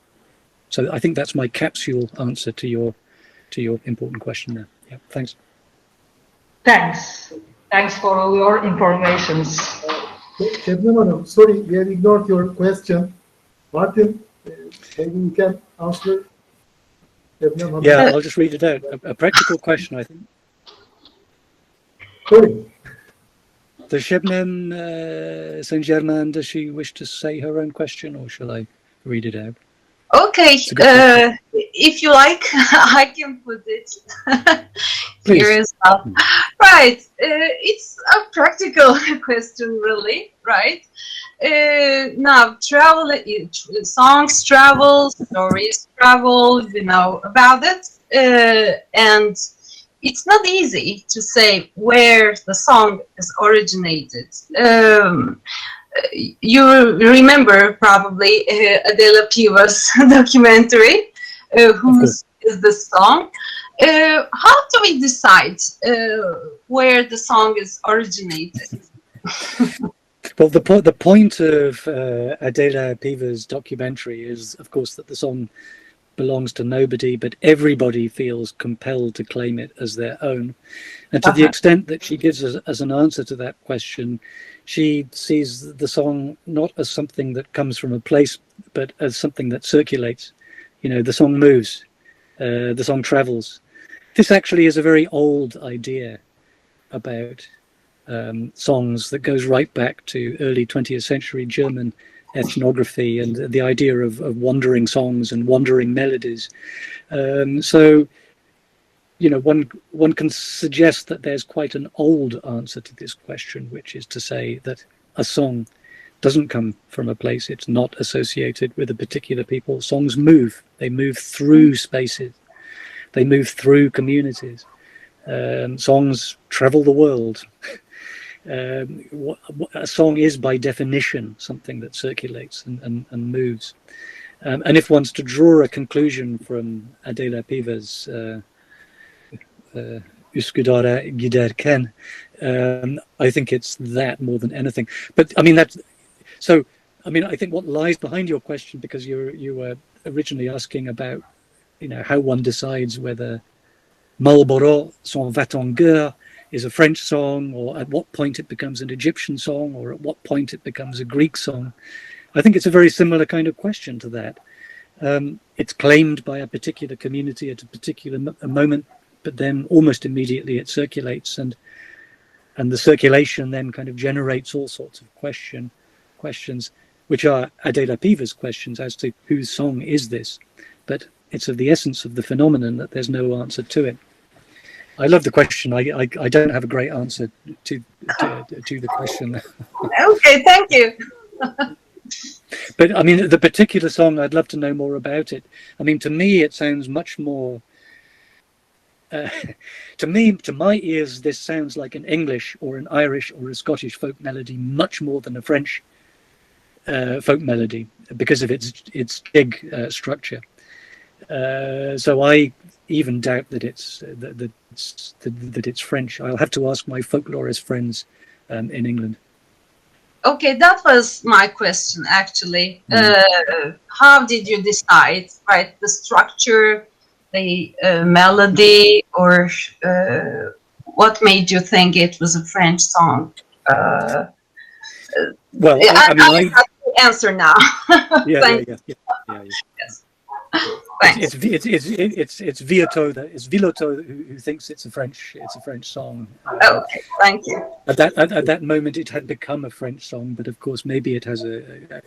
So I think that's my capsule answer to your important question there. Yeah, thanks. Thanks. Thanks for all your informations. Şebnem Hanım, sorry, we have ignored your question. Martin, maybe you can answer. Şebnem Hanım. Yeah, I'll just read it out. A practical question, I think. Sorry. Does Şebnem Saint-Germain, does she wish to say her own question, or shall I read it out? Okay, if you like, I can put it here as well. Right, it's a practical question, really, right? Now, songs travel, stories travel, you know about it, and it's not easy to say where the song is originated. You remember probably Adela Piva's documentary, Whose is the Song? How do we decide where the song is originated? Well, the point of Adela Piva's documentary is, of course, that the song belongs to nobody, but everybody feels compelled to claim it as their own. And to the extent that she gives us as an answer to that question, she sees the song not as something that comes from a place, but as something that circulates. You know, the song moves, the song travels. This actually is a very old idea about songs that goes right back to early 20th century German ethnography and the idea of wandering songs and wandering melodies. So, you know, one can suggest that there's quite an old answer to this question, which is to say that a song doesn't come from a place, it's not associated with a particular people. Songs move, they move through spaces, they move through communities. Songs travel the world. A song is by definition something that circulates and moves. And if one's to draw a conclusion from Adela Piva's Üsküdar'a giderken, I think it's that more than anything. But I mean, I think what lies behind your question, because you were originally asking about, you know, how one decides whether Marlboro S'en va en guerre is a French song, or at what point it becomes an Egyptian song, or at what point it becomes a Greek song. I think it's a very similar kind of question to that. It's claimed by a particular community at a particular moment, but then almost immediately it circulates, and the circulation then kind of generates all sorts of questions, which are Adela Piva's questions as to whose song is this. But it's of the essence of the phenomenon that there's no answer to it. I love the question. I don't have a great answer to the question. Okay, thank you. But I mean, the particular song, I'd love to know more about it. I mean, to me, it sounds much more. To my ears, this sounds like an English or an Irish or a Scottish folk melody, much more than a French folk melody, because of its jig structure. So I even doubt that it's French. I'll have to ask my folklorist friends in England. Okay, that was my question actually. How did you decide, right? The structure, the melody, or what made you think it was a French song? Well, I have to answer now. Yeah. Yes. It's Villoteau who thinks it's a French song. Okay, thank you. At that moment, it had become a French song, but of course, maybe it has a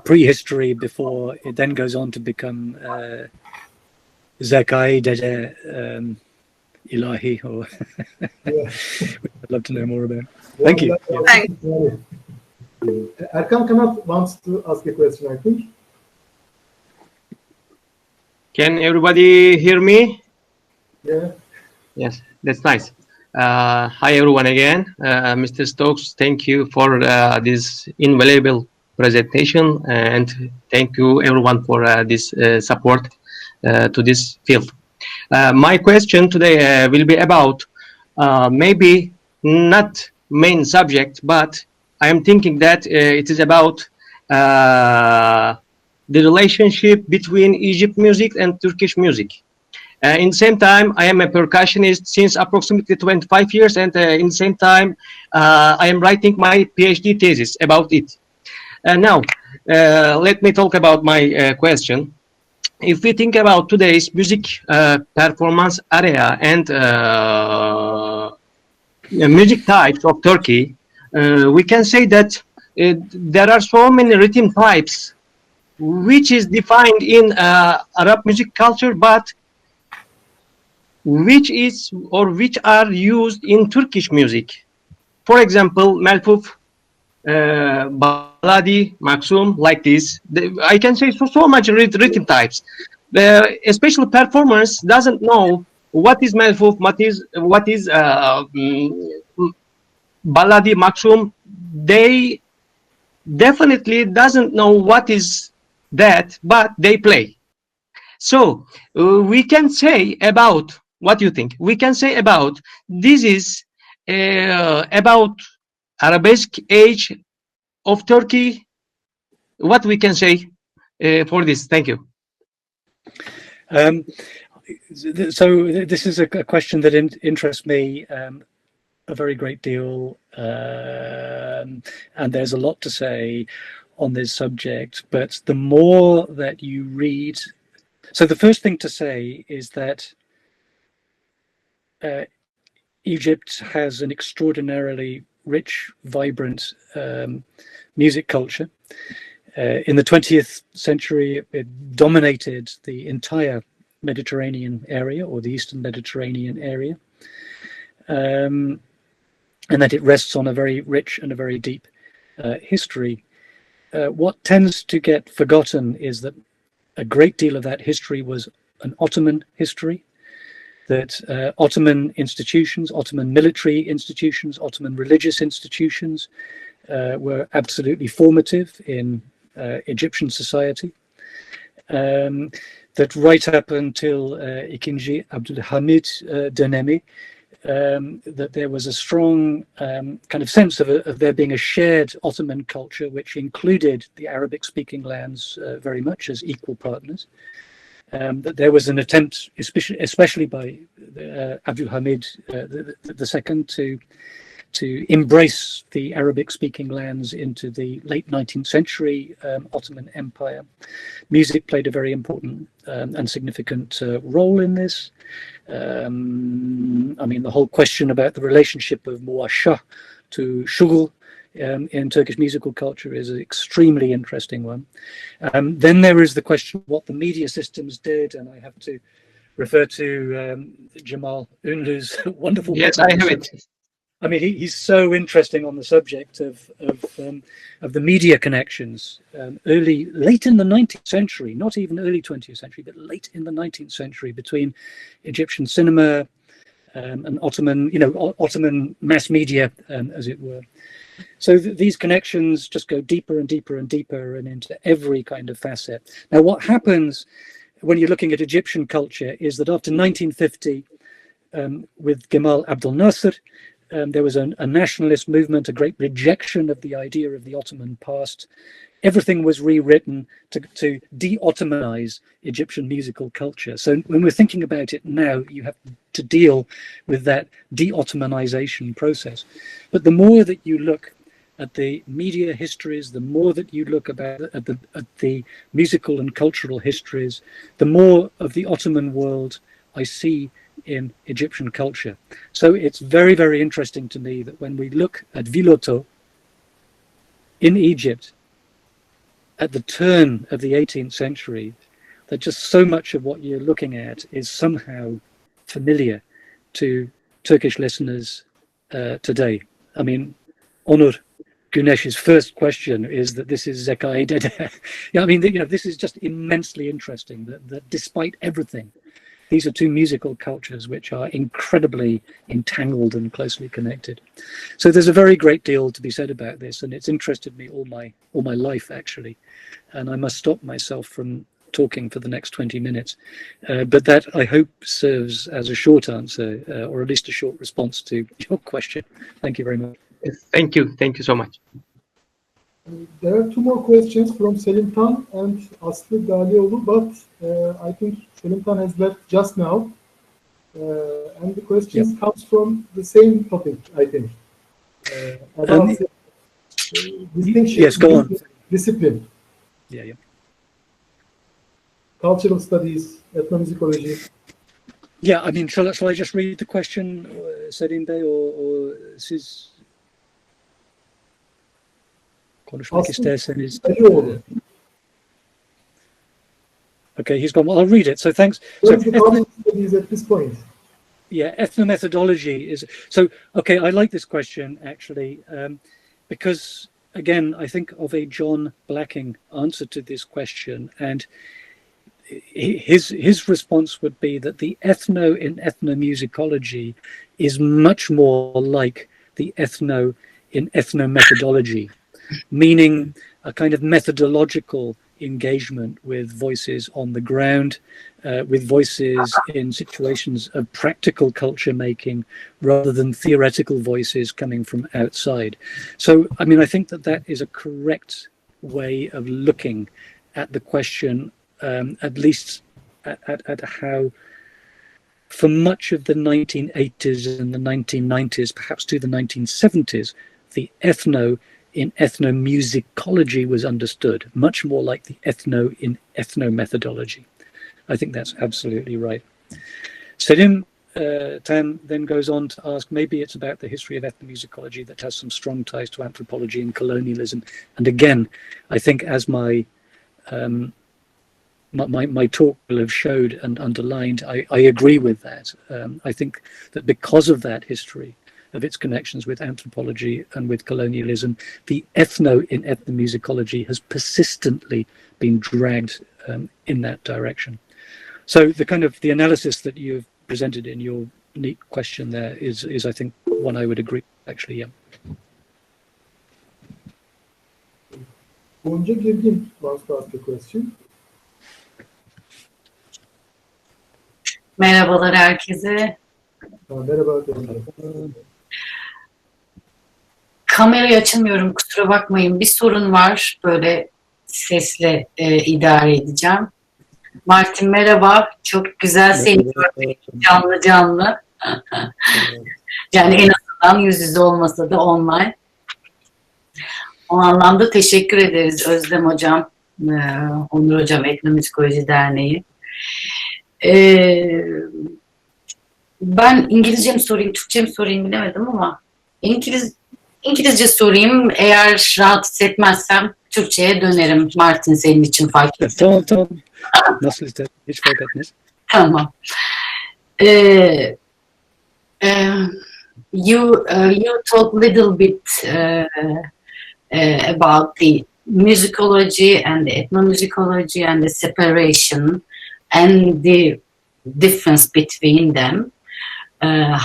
prehistory before it then goes on to become Zakai Dede Ilahi, or I'd love to know more about. Thank you. Thanks. Erkan Kanat wants to ask a question, I think. Can everybody hear me? Yeah. Yes, that's nice. Hi everyone again. Mr. Stokes, thank you for this invaluable presentation, and thank you everyone for this support to this field. My question today will be about maybe not main subject, but I am thinking that it is about the relationship between Egypt music and Turkish music. In the same time, I am a percussionist since approximately 25 years, and in the same time, I am writing my PhD thesis about it. Now, let me talk about my question. If we think about today's music performance area and music types of Turkey, we can say that there are so many rhythm types which is defined in Arab music culture, but which are used in Turkish music. For example, Melfuf, Baladi, Maksum, like this. I can say so much rhythm types. Especially performers doesn't know what is Melfuf, what is Baladi, Maksum. They definitely doesn't know what is that, but they play. So we can say about, what do you think? We can say about, this is about Arabesque age of Turkey. What we can say for this? Thank you. So this is a question that interests me a very great deal, and there's a lot to say on this subject, but the more that you read, so the first thing to say is that Egypt has an extraordinarily rich, vibrant music culture. In the 20th century, it dominated the entire Mediterranean area, or the Eastern Mediterranean area, and that it rests on a very rich and a very deep history. What tends to get forgotten is that a great deal of that history was an Ottoman history, that Ottoman institutions, Ottoman military institutions, Ottoman religious institutions were absolutely formative in Egyptian society, that right up until Ikinci Abdülhamid dönemi, that there was a strong kind of sense of there being a shared Ottoman culture which included the Arabic-speaking lands very much as equal partners. That there was an attempt, especially by Abdülhamid II, to embrace the Arabic-speaking lands into the late 19th century Ottoman Empire. Music played a very important and significant role in this. I mean, the whole question about the relationship of muashah to shugul in Turkish musical culture is an extremely interesting one. Then there is the question of what the media systems did, and I have to refer to Cemal Ünlü's wonderful book. Yes, I have it. I mean, he's so interesting on the subject of the media connections. Late in the 19th century, not even early 20th century, but late in the 19th century, between Egyptian cinema and Ottoman, Ottoman mass media, as it were. So these connections just go deeper and deeper and deeper and into every kind of facet. Now, what happens when you're looking at Egyptian culture is that after 1950, with Gamal Abdel Nasser, there was a nationalist movement, a great rejection of the idea of the Ottoman past. Everything was rewritten to de-Ottomanize Egyptian musical culture. So when we're thinking about it now, you have to deal with that de-Ottomanization process. But the more that you look at the media histories, the more that you look at the musical and cultural histories, the more of the Ottoman world I see in Egyptian culture. So it's very, very interesting to me that when we look at Villoteau in Egypt at the turn of the 18th century, that just so much of what you're looking at is somehow familiar to Turkish listeners today. I mean, Onur Günesh's first question is that this is Zekai Dede. Yeah, I mean, this is just immensely interesting that despite everything, these are two musical cultures which are incredibly entangled and closely connected. So there's a very great deal to be said about this, and it's interested me all my life, actually. And I must stop myself from talking for the next 20 minutes. But that, I hope, serves as a short answer, or at least a short response to your question. Thank you very much. Thank you. Thank you so much. There are two more questions from Selim Tan and Aslı Dalioğlu, but I think Selim Tan has left just now. And the questions comes from the same topic, I think. About distinction. Yes, go on. Discipline. Yeah. Cultural studies, ethnomusicology. Yeah, I mean, shall I just read the question, Selim Bey, or siz konuşmak isterseniz? Okay, he's gone. Well, I'll read it. So thanks. What is the cultural studies at this point? Yeah, ethnomethodology is so. Okay, I like this question actually, because again, I think of a John Blacking answer to this question, and his response would be that the ethno in ethnomusicology is much more like the ethno in ethnomethodology, meaning a kind of methodological engagement with voices on the ground, with voices in situations of practical culture making rather than theoretical voices coming from outside. So, I mean, I think that is a correct way of looking at the question, at least at how, for much of the 1980s and the 1990s, perhaps to the 1970s, the ethno in ethnomusicology was understood, much more like the ethno in ethnomethodology. I think that's absolutely right. Selim Tan then goes on to ask, maybe it's about the history of ethnomusicology that has some strong ties to anthropology and colonialism. And again, I think as my talk will have showed and underlined, I agree with that. I think that because of that history, of its connections with anthropology and with colonialism, the ethno in ethnomusicology has persistently been dragged in that direction. So the analysis that you've presented in your neat question there is I think one I would agree with, actually, yeah. Gonca Girgin wants to ask a question. Merhabalar herkese. Merhaba. Kamerayı açamıyorum, kusura bakmayın. Bir sorun var, böyle sesle idare edeceğim. Martin merhaba, çok güzel seni görmek, canlı. Yani en azından yüz yüze olmasa da online. O anlamda teşekkür ederiz Özlem Hocam, Onur Hocam, Etnomüzikoloji Derneği. Ben İngilizce mi sorayım, Türkçe mi sorayım bilemedim ama İngilizce sorayım. Eğer rahat hissetmezsem Türkçe'ye dönerim. Martin senin için fark ettim. Tamam. Nasıl ister? Hiç fark etmez. Tamam. You talk a little bit about the musicology and the ethnomusicology and the separation and the difference between them,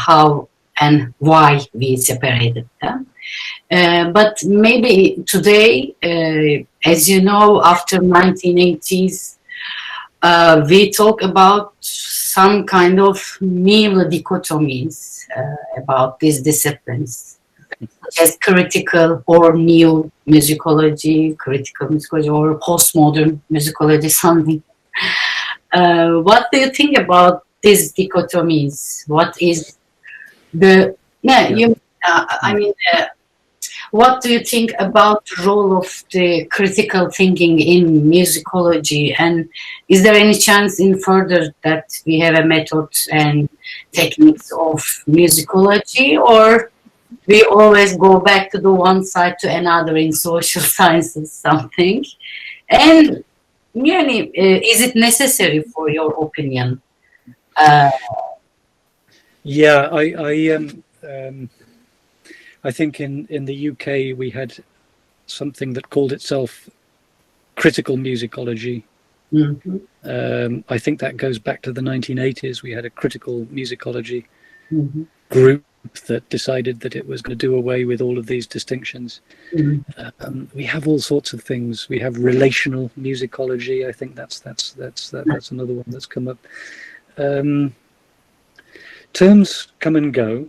how and why we separated them. But maybe today, as you know, after 1980s, we talk about some kind of new dichotomies about these disciplines, such as critical or new musicology, critical musicology, or postmodern musicology, something. What do you think about these dichotomies? What is the what do you think about the role of the critical thinking in musicology? And is there any chance in further that we have a method and techniques of musicology, or we always go back to the one side to another in social sciences something? And is it necessary for your opinion? Yeah, I think in the UK we had something that called itself critical musicology. I think that goes back to the 1980s. We had a critical musicology group that decided that it was going to do away with all of these distinctions. We have all sorts of things. We have relational musicology. I think that's another one that's come up. Terms come and go.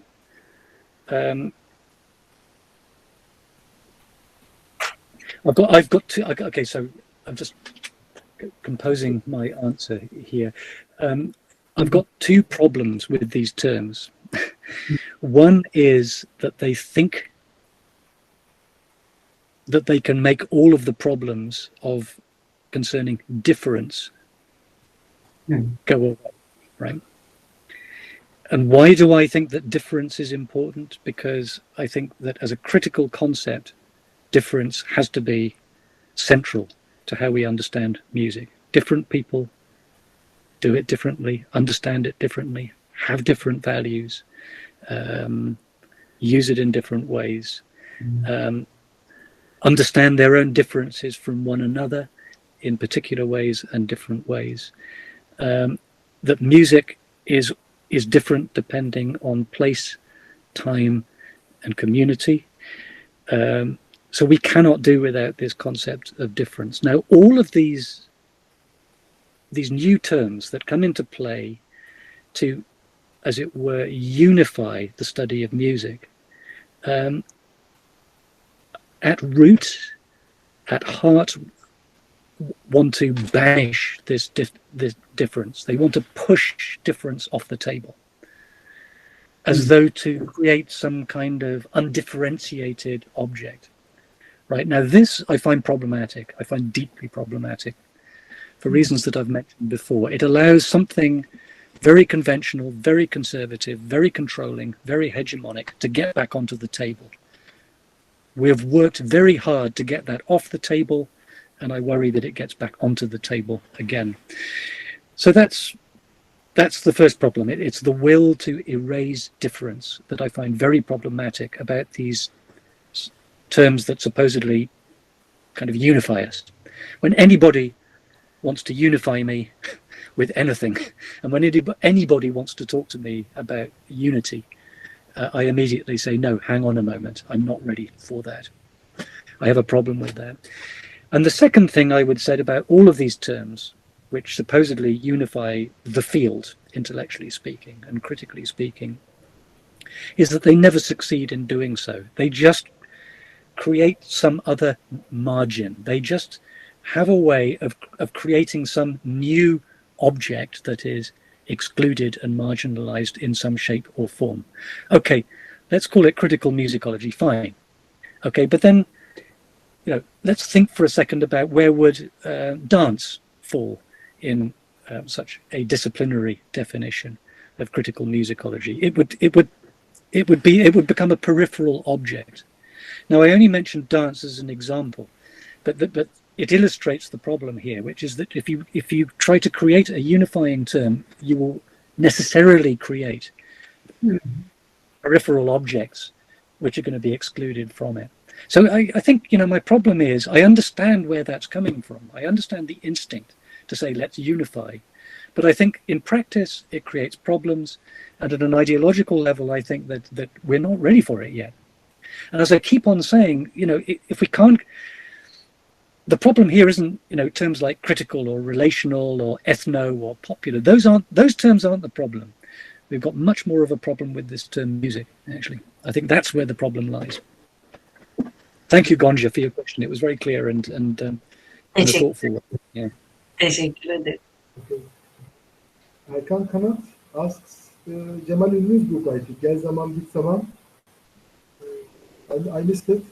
I've got to. Okay, so I'm just composing my answer here. I've got two problems with these terms. One is that they think that they can make all of the problems of concerning difference go away, right? And why do I think that difference is important? Because I think that as a critical concept, difference has to be central to how we understand music. Different people do it differently, understand it differently, have different values, use it in different ways, understand their own differences from one another in particular ways and different ways. That music is different depending on place, time, and community. So we cannot do without this concept of difference. Now, all of these new terms that come into play to, as it were, unify the study of music, at root, at heart, want to banish this difference. They want to push difference off the table, as though to create some kind of undifferentiated object. Right now, this I find problematic. I find deeply problematic for reasons that I've mentioned before. It allows something very conventional, very conservative, very controlling, very hegemonic to get back onto the table. We have worked very hard to get that off the table, and I worry that it gets back onto the table again. So that's the first problem. It's the will to erase difference that I find very problematic about these terms that supposedly kind of unify us. When anybody wants to unify me with anything, and when anybody wants to talk to me about unity, I immediately say, no, hang on a moment, I'm not ready for that. I have a problem with that. And the second thing I would say about all of these terms, which supposedly unify the field, intellectually speaking and critically speaking, is that they never succeed in doing so. They just create some other margin. They just have a way of creating some new object that is excluded and marginalized in some shape or form. Okay, let's call it critical musicology, fine. Okay, but then, let's think for a second about where would dance fall in such a disciplinary definition of critical musicology. It would become a peripheral object. Now, I only mentioned dance as an example, but it illustrates the problem here, which is that if you try to create a unifying term, you will necessarily create peripheral objects which are going to be excluded from it. So I think, my problem is I understand where that's coming from. I understand the instinct to say, let's unify. But I think in practice, it creates problems. And at an ideological level, I think that we're not ready for it yet. And as I keep on saying, if we can't, the problem here isn't, terms like critical or relational or ethno or popular. Those terms aren't the problem. We've got much more of a problem with this term music, actually. I think that's where the problem lies. Thank you, Gonja, for your question. It was very clear and thoughtful. Yeah. Teşekkür ederim. Okay. Erkan Kanat asks Cemal Ünlüz Gugaytı, gel zaman git zaman. I missed it.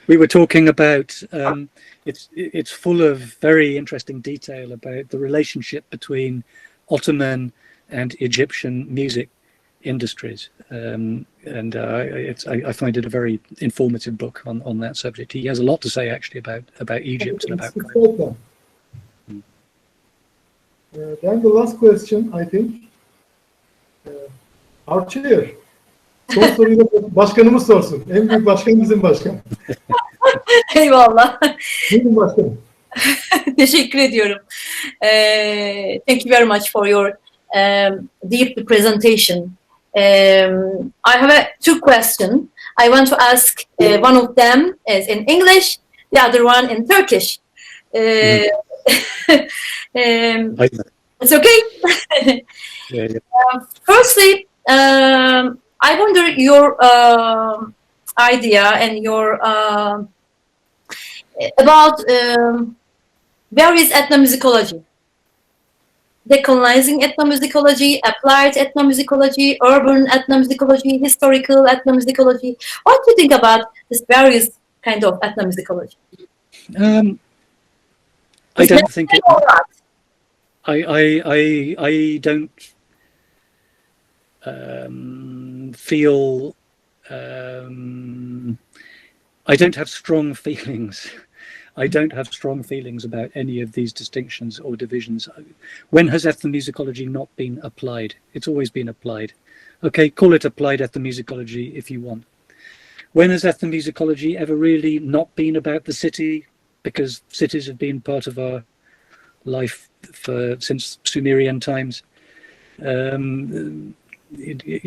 we were talking about, it's full of very interesting detail about the relationship between Ottoman and Egyptian music industries, and I find it a very informative book on that subject. He has a lot to say actually about Egypt and about. Then the last question, I think, our chair. Son soruyu da başkanımız sorsun. En büyük başkan bizim başkan. Eyvallah. Buyurun başkanım. Teşekkür ediyorum. Thank you very much for your deep presentation. I have two questions. I want to ask one of them is in English, the other one in Turkish. It's okay. Firstly, I wonder your idea and your about various ethnomusicology. Decolonizing ethnomusicology, applied ethnomusicology, urban ethnomusicology, historical ethnomusicology. What do you think about this various kind of ethnomusicology? I don't think it, I don't feel I don't have strong feelings. I don't have strong feelings about any of these distinctions or divisions. When has ethnomusicology not been applied? It's always been applied. Okay, call it applied ethnomusicology if you want. When has ethnomusicology ever really not been about the city? Because cities have been part of our life since Sumerian times. You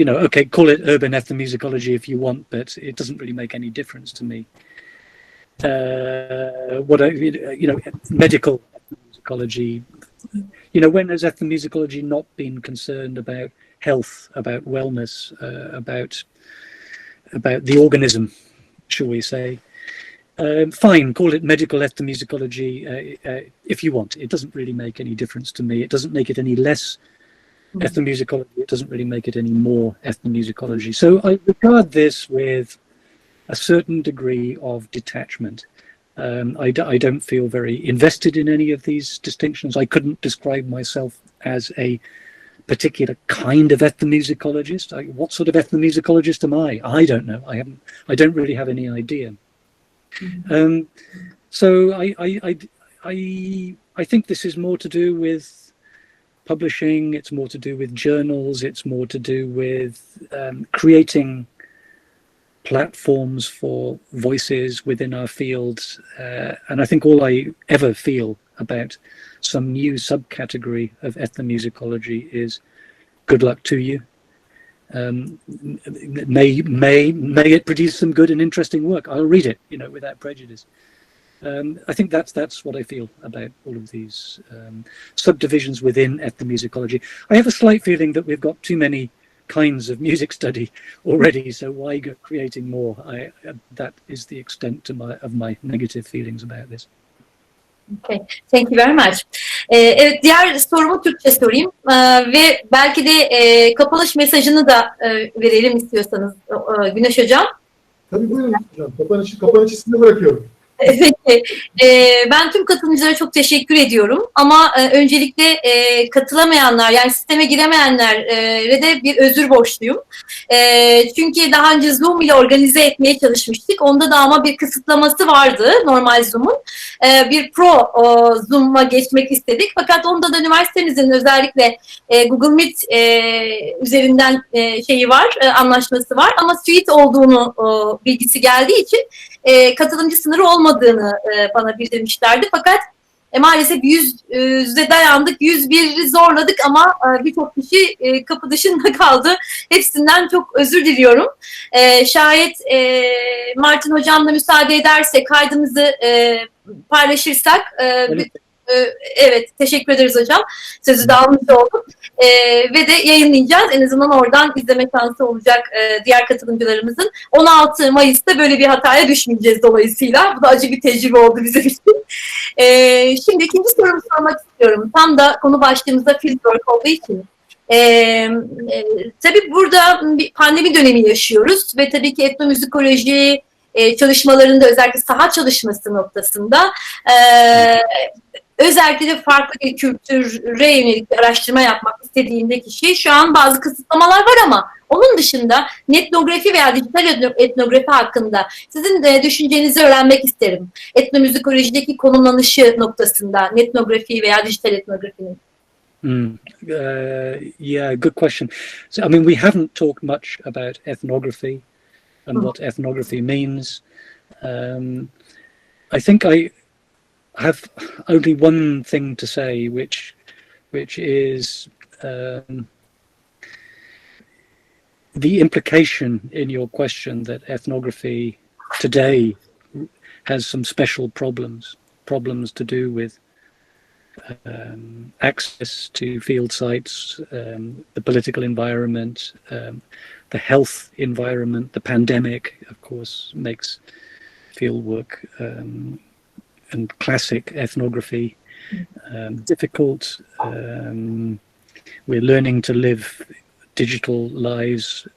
know, okay, call it urban ethnomusicology if you want, but it doesn't really make any difference to me. You know, medical ethnomusicology. You know, when has ethnomusicology not been concerned about health, about wellness, about the organism, shall we say? Fine, call it medical ethnomusicology if you want. It doesn't really make any difference to me. It doesn't make it any less ethnomusicology. It doesn't really make it any more ethnomusicology. So I regard this with a certain degree of detachment. I don't feel very invested in any of these distinctions. I couldn't describe myself as a particular kind of ethnomusicologist. What sort of ethnomusicologist am I? I don't know. I don't really have any idea. So I think this is more to do with publishing. It's more to do with journals. It's more to do with creating platforms for voices within our fields. And I think all I ever feel about some new subcategory of ethnomusicology is good luck to you. May it produce some good and interesting work. I'll read it, you know, without prejudice. I think that's what I feel about all of these subdivisions within ethnomusicology. I have a slight feeling that we've got too many kinds of music study already, so why go creating more? That is the extent of my negative feelings about this. Okay, thank you very much. Evet, diğer sorumu Türkçe sorayım ve belki de kapanış mesajını da verelim istiyorsanız Güneş Hocam. Tabii buyurun hocam. Kapanışı size bırakıyorum. Peki, ben tüm katılımcılara çok teşekkür ediyorum ama öncelikle katılamayanlar, yani sisteme giremeyenlere de bir özür borçluyum. Çünkü daha önce Zoom ile organize etmeye çalışmıştık. Onda da ama bir kısıtlaması vardı normal Zoom'un. Bir Pro Zoom'a geçmek istedik. Fakat onda da üniversitemizin özellikle Google Meet üzerinden şeyi var, anlaşması var. Ama Suite olduğunu bilgisi geldiği için katılımcı sınırı olmadığını bana bildirmişlerdi. Fakat maalesef 100'e dayandık, 101'i zorladık ama birçok kişi kapı dışında kaldı. Hepsinden çok özür diliyorum. Şayet Martin Hocam'la müsaade ederse kaydımızı paylaşırsak... Evet, teşekkür ederiz hocam. Sözü de almış olduk. Ve de yayınlayacağız. En azından oradan izleme şansı olacak diğer katılımcılarımızın. 16 Mayıs'ta böyle bir hataya düşmeyeceğiz dolayısıyla. Bu da acı bir tecrübe oldu bizim için. Şimdi ikinci sorumu sormak istiyorum. Tam da konu başlığımızda fieldwork olduğu için. Tabii burada bir pandemi dönemi yaşıyoruz ve tabii ki etnomüzikoloji, çalışmalarında özellikle saha çalışması noktasında özellikle de farklı bir kültüre yönelik bir araştırma yapmak istediğinde kişi şu an bazı kısıtlamalar var ama onun dışında etnografi veya dijital etnografi hakkında sizin de düşüncenizi öğrenmek isterim. Etnomüzikolojideki konumlanışı noktasında etnografi veya dijital etnografinin. Yeah, good question. So, I mean, we haven't talked much about ethnography and what ethnography means. I think I have only one thing to say, which is the implication in your question that ethnography today has some special problems to do with access to field sites, the political environment, the health environment. The pandemic, of course, makes fieldwork and classic ethnography difficult. We're learning to live digital lives,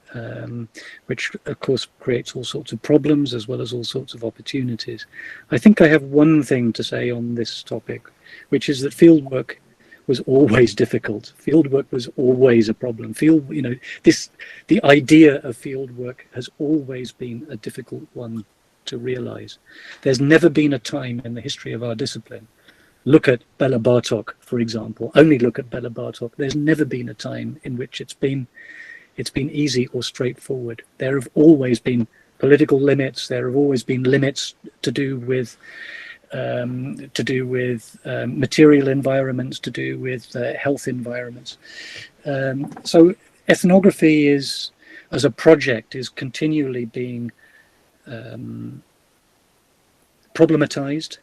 which of course creates all sorts of problems as well as all sorts of opportunities. I think I have one thing to say on this topic, which is that fieldwork was always difficult. Fieldwork was always a problem. The idea of fieldwork has always been a difficult one to realize. There's never been a time in the history of our discipline. Look at Bela Bartok, for example. Only look at Bela Bartok. There's never been a time in which it's been easy or straightforward. There have always been political limits. There have always been limits to do with material environments, to do with health environments. So ethnography as a project is continually being problematized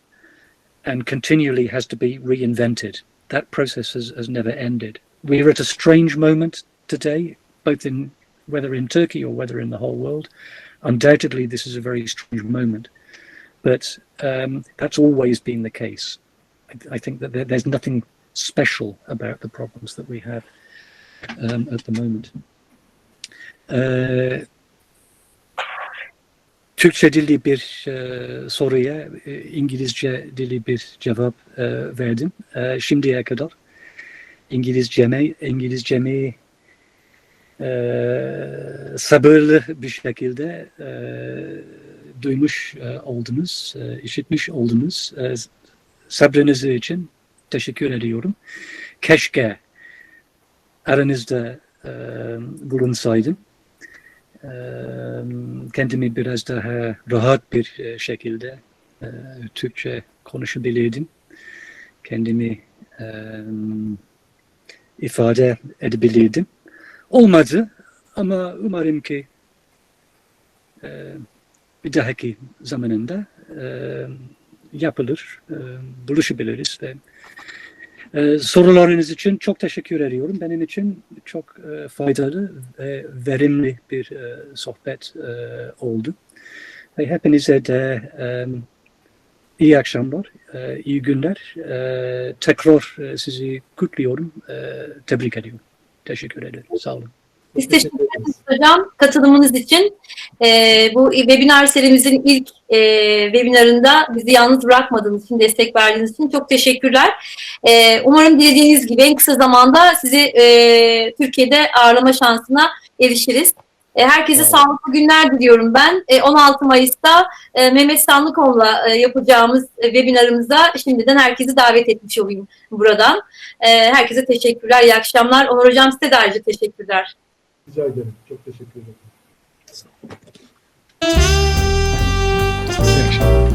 and continually has to be reinvented. That process has never ended. We're at a strange moment today, both whether in Turkey or whether in the whole world. Undoubtedly, this is a very strange moment, but that's always been the case. I think that there's nothing special about the problems that we have at the moment. Türkçe dili bir soruya İngilizce dili bir cevap verdim. Şimdiye kadar İngilizcemi sabırlı bir şekilde duymuş oldunuz, işitmiş oldunuz. Sabrınız için teşekkür ediyorum. Keşke aranızda bulunsaydım. Kendimi biraz daha rahat bir şekilde Türkçe konuşabilirdim. Kendimi ifade edebilirdim. Olmadı ama umarım ki bir dahaki zamanında yapılır, buluşabiliriz ve sorularınız için çok teşekkür ediyorum. Benim için çok faydalı ve verimli bir sohbet oldu. Ve hepinize de iyi akşamlar, iyi günler. Tekrar sizi kutluyorum, tebrik ediyorum. Teşekkür ederim. Sağ olun. Biz teşekkür ederiz hocam katılımınız için. Bu webinar serimizin ilk webinarında bizi yalnız bırakmadığınız için, destek verdiğiniz için çok teşekkürler. Umarım dilediğiniz gibi en kısa zamanda sizi Türkiye'de ağırlama şansına erişiriz. Herkese sağlıklı günler diliyorum ben. 16 Mayıs'ta Mehmet Sanlıkoğlu'la yapacağımız webinarımıza şimdiden herkesi davet etmiş olayım buradan. Herkese teşekkürler, iyi akşamlar. Onur Hocam size de ayrıca teşekkürler. Rica ederim. Çok teşekkür ederim. İyi akşamlar.